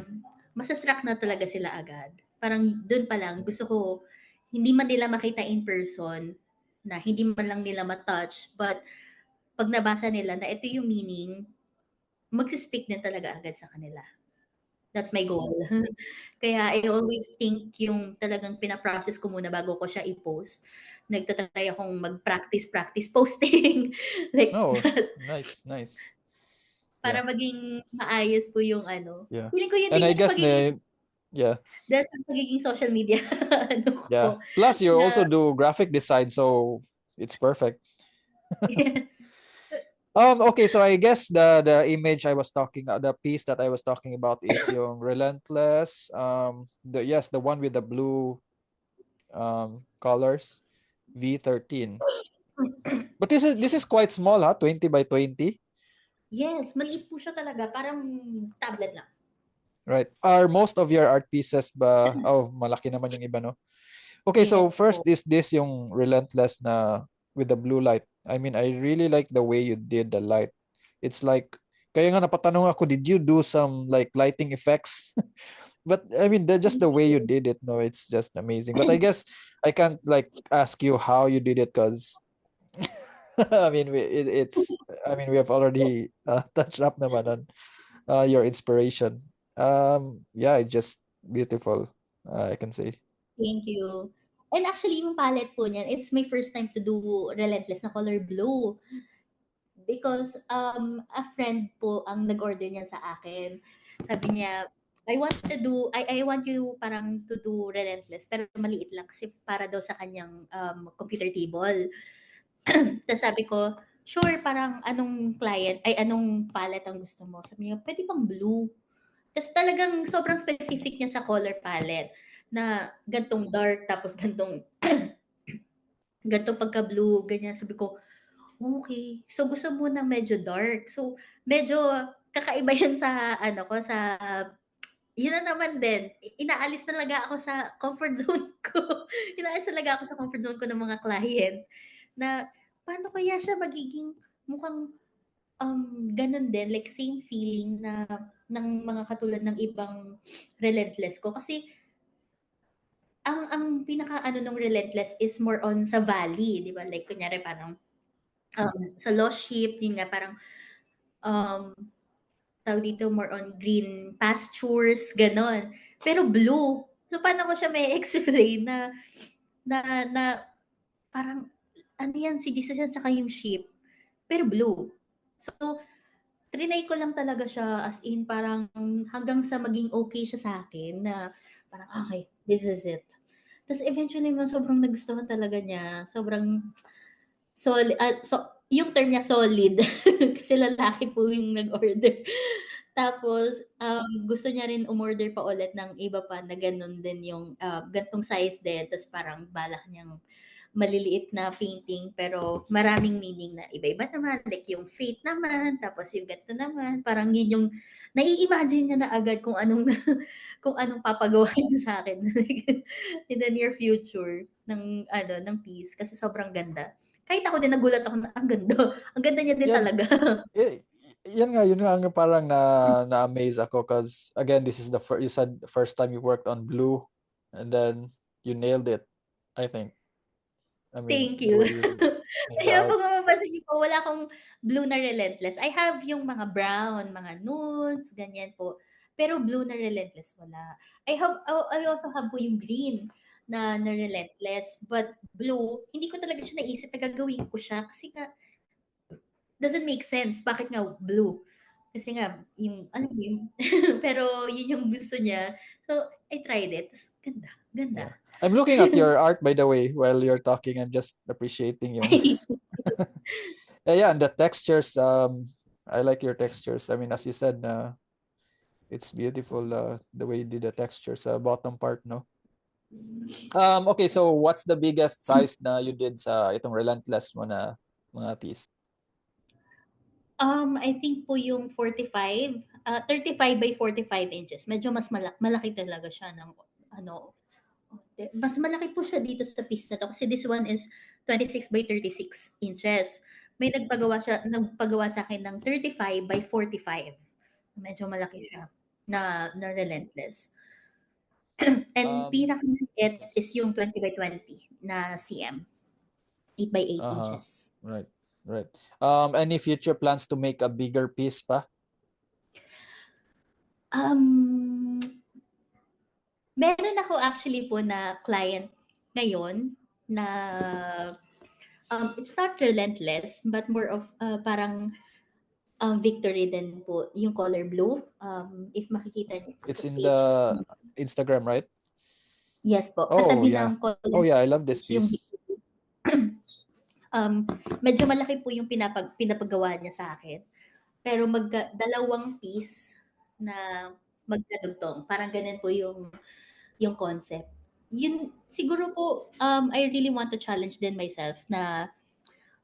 masa-struck na talaga sila agad. Parang dun pa lang gusto ko hindi man nila makita in person, na hindi man lang nila ma-touch, but 'pag nabasa nila na ito yung meaning, magsi-speak din talaga agad sa kanila. That's my goal. Kaya I always think yung talagang pina-process ko muna bago ko siya i-post. Nagta-try akong mag-practice posting like No, that nice, nice. para Yeah, maging maayos po yung ano. yeah. Feeling ko yun And din I yung guess pagiging yeah, dahil sa pagiging social media ano yeah. ko Plus, you na also do graphic design, so it's perfect. yes. Okay, so I guess the image I was talking, the piece that I was talking about is yung Relentless. The one with the blue colors, V13. But this is quite small, huh? 20 by 20. Yes, maliit po siya talaga, parang tablet lang. Right. Are most of your art pieces ba? Oh, malaki naman yung iba, no? Okay, so Yes first po. is this yung Relentless na with the blue light. I mean, I really like the way you did the light. It's like, kaya nga napatanong ako, did you do some like lighting effects? But I mean, just the way you did it, no, it's just amazing. But I guess I can't like ask you how you did it, because I mean, I mean, we have already touched up naman on your inspiration. Yeah, it's just beautiful. I can say. Thank you. And actually yung palette po niyan, it's my first time to do relentless na color blue. because a friend po ang nag-order niyan sa akin. Sabi niya, I want you parang to do Relentless pero maliit lang kasi para daw sa kanyang computer table. Tapos sabi ko, sure, parang anong palette ang gusto mo? Sabi niya, pwede bang blue? Tapos talagang sobrang specific niya sa color palette na gantong dark tapos gantong pagka-blue, ganyan. Sabi ko, okay. So gusto mo ng medyo dark. So medyo kakaiba yun sa yun na naman din. Inaalis talaga ako sa comfort zone ko. Inaalis talaga ako sa comfort zone ko ng mga client na paano kaya siya magiging mukhang ganun din, like same feeling na ng mga katulad ng ibang Relentless ko. Kasi ang pinaka-ano nung Relentless is more on sa valley, 'di ba? Like kunyari parang sa Lost Ship, yun nga parang um, tawag dito more on green pastures, ganon. Pero blue. So paano ko siya may explain na parang ano yan, si Jesus yan tsaka yung sheep, pero blue. So trinay ko lang talaga siya as in parang hanggang sa maging okay siya sa akin na parang okay, this is it. Tapos eventually man sobrang nagustuhan talaga niya. Sobrang yung term niya solid kasi lalaki po yung nag-order. Tapos gusto niya rin umorder pa ulit ng iba pa na gano'n din yung ganitong size din. Tapos parang balak niyang maliliit na painting pero maraming meaning na iba-iba naman. Like yung fate naman, tapos yung ganito naman. Parang yun yung nai-imagine niya na agad kung anong kung anong papagawa niya sa akin in the near future ng piece kasi sobrang ganda. Kahit ako din nagulat ako na ang ganda. Ang ganda niya din Yan, talaga. yun nga ang parang na-amaze ako because again, this is you said the first time you worked on blue and then you nailed it, I think. I mean, Thank the you. way you made the Kaya art. pag mapapansin niyo po, wala akong blue na Relentless. I have yung mga brown, mga nudes, ganyan po. Pero blue na Relentless, wala. I also have po yung green na Relentless. But blue, hindi ko talaga siya naisip na gagawin ko siya. Kasi nga, doesn't make sense. Bakit nga blue? Kasi nga, alam mo yun. Pero yun yung gusto niya. So, I tried it. Tapos, ganda, ganda. Yeah. I'm looking at your art, by the way, while you're talking. I'm just appreciating yung yeah, and the textures. I like your textures. I mean, as you said, it's beautiful. The way you did the textures, bottom part, no. Okay, so what's the biggest size na you did sa itong Relentless mo na mga piece? I think po yung 35 by 45 inches. Medyo mas malaki talaga siya ng ano, mas malaki po siya dito sa piece na to kasi this one is 26 by 36 inches. May nagpagawa sa akin ng 35 by 45. Medyo malaki siya na Relentless. And pinakamaliit is yung 20 by 20 na cm. 8 by 8 inches. Right. Right. Any future plans to make a bigger piece pa? Meron ako actually po na client ngayon na it's not Relentless but more of parang Victory din po yung color blue. If makikita niyo po It's sa in page. the Instagram, right? Yes po. Oh, Katabi yeah. ng color Oh, yeah. I love this yung piece. medyo malaki po yung pinapagawa niya sa akin. Pero dalawang piece na magkadugtong. Parang ganun po yung concept. Yun, siguro po, I really want to challenge din myself na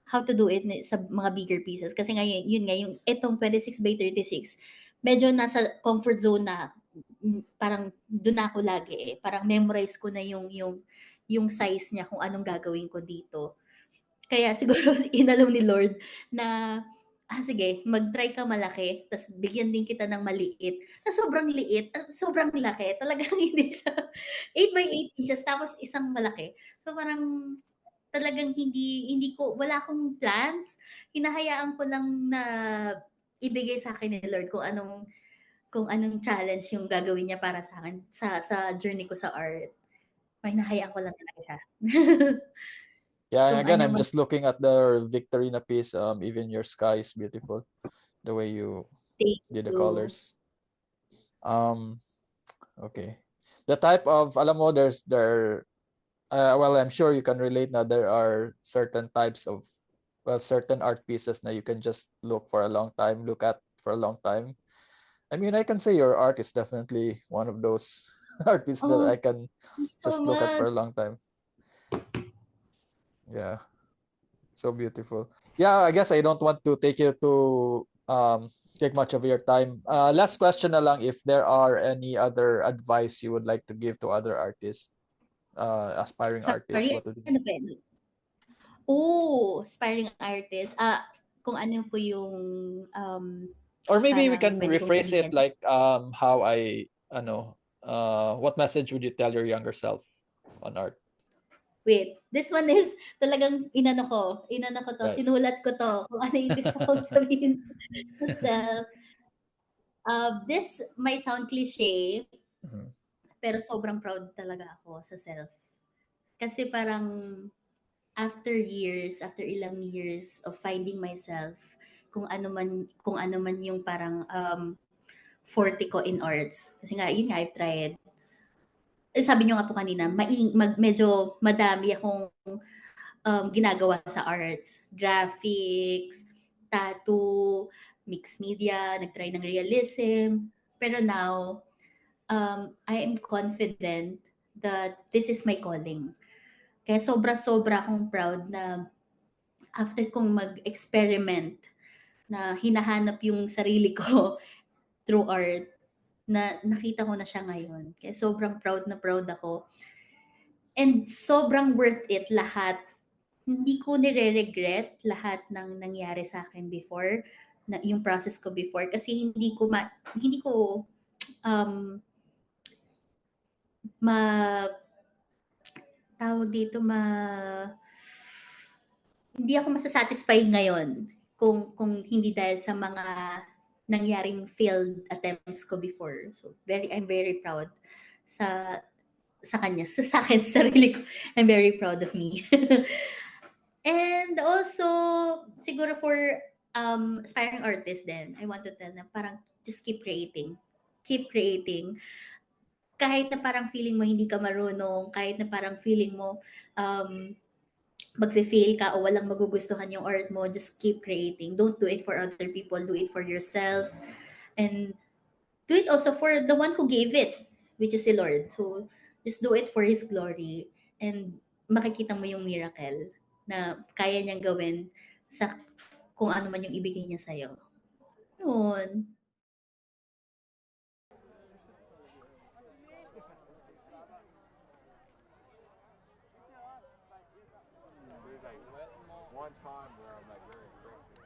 how to do it sa mga bigger pieces. Kasi nga yun nga, yung itong 26 by 36, medyo nasa comfort zone na parang doon ako lagi eh. Parang memorize ko na yung size niya kung anong gagawin ko dito. Kaya siguro inallow ni Lord na sige, mag-try ka malaki, tapos bigyan din kita ng maliit. Na sobrang liit, sobrang laki. Talagang hindi siya 8 by 8 inches, tapos isang malaki. So parang talagang hindi ko, wala akong plans. Hinahayaan ko lang na ibigay sa akin ni Lord kung anong challenge yung gagawin niya para sa akin sa journey ko sa art. Hinahayaan ko lang talaga siya. Yeah, Kung again, ano I'm man just looking at the Victorina piece. Even your sky is beautiful. The way you thank did the you. colors. Um, okay. The type of, alam mo, well, I'm sure you can relate now. There are certain types of, well, certain art pieces that you can just look at for a long time. I mean, I can say your art is definitely one of those art pieces that I Oh, can thanks so just look at for much. a long time. Yeah, so beautiful. Yeah, I guess I don't want to take much of your time. Last question na lang, if there are any other advice you would like to give to other artists, aspiring artists, Sorry, what would it be? ano ba yun? Oh, aspiring artist. Kung ano po yung Or maybe we parang can pwede kong rephrase it sabihin. like how what message would you tell your younger self on art? Wait, this one is talagang inano ko to, Right. sinulat ko to kung ano yung gusto kong sabihin sa self. This might sound cliche, Mhm. pero sobrang proud talaga ako sa self. Kasi parang after ilang years of finding myself, kung ano man yung parang forte ko in arts. Kasi nga, yun nga, I've tried. Sabi nyo nga po kanina, medyo madami akong ginagawa sa arts. Graphics, tattoo, mixed media, nagtry ng realism. Pero now, I am confident that this is my calling. Kaya sobra-sobra akong proud na after kong mag-experiment na hinahanap yung sarili ko through art, na nakita ko na siya ngayon. Kaya sobrang proud na proud ako. And sobrang worth it lahat. Hindi ko nire-regret lahat ng nangyari sa akin before, na yung process ko before, kasi hindi ko um ma tawag dito, hindi ako masasatisfy ngayon kung hindi dahil sa mga nangyaring failed attempts ko before. So I'm very proud sa kanya, sa akin, sa sarili ko. I'm very proud of me. And also, siguro for aspiring artists din, I want to tell them, parang just keep creating. Keep creating. Kahit na parang feeling mo hindi ka marunong, kahit na parang feeling mo um, magfe-fail ka o walang magugustuhan yung art mo, just keep creating. Don't do it for other people, do it for yourself. And do it also for the one who gave it, which is the Lord. So, just do it for His glory. And makikita mo yung miracle na kaya niyang gawin sa kung ano man yung ibigay niya sa'yo. Yun. There's like one time where I'm like very crazy.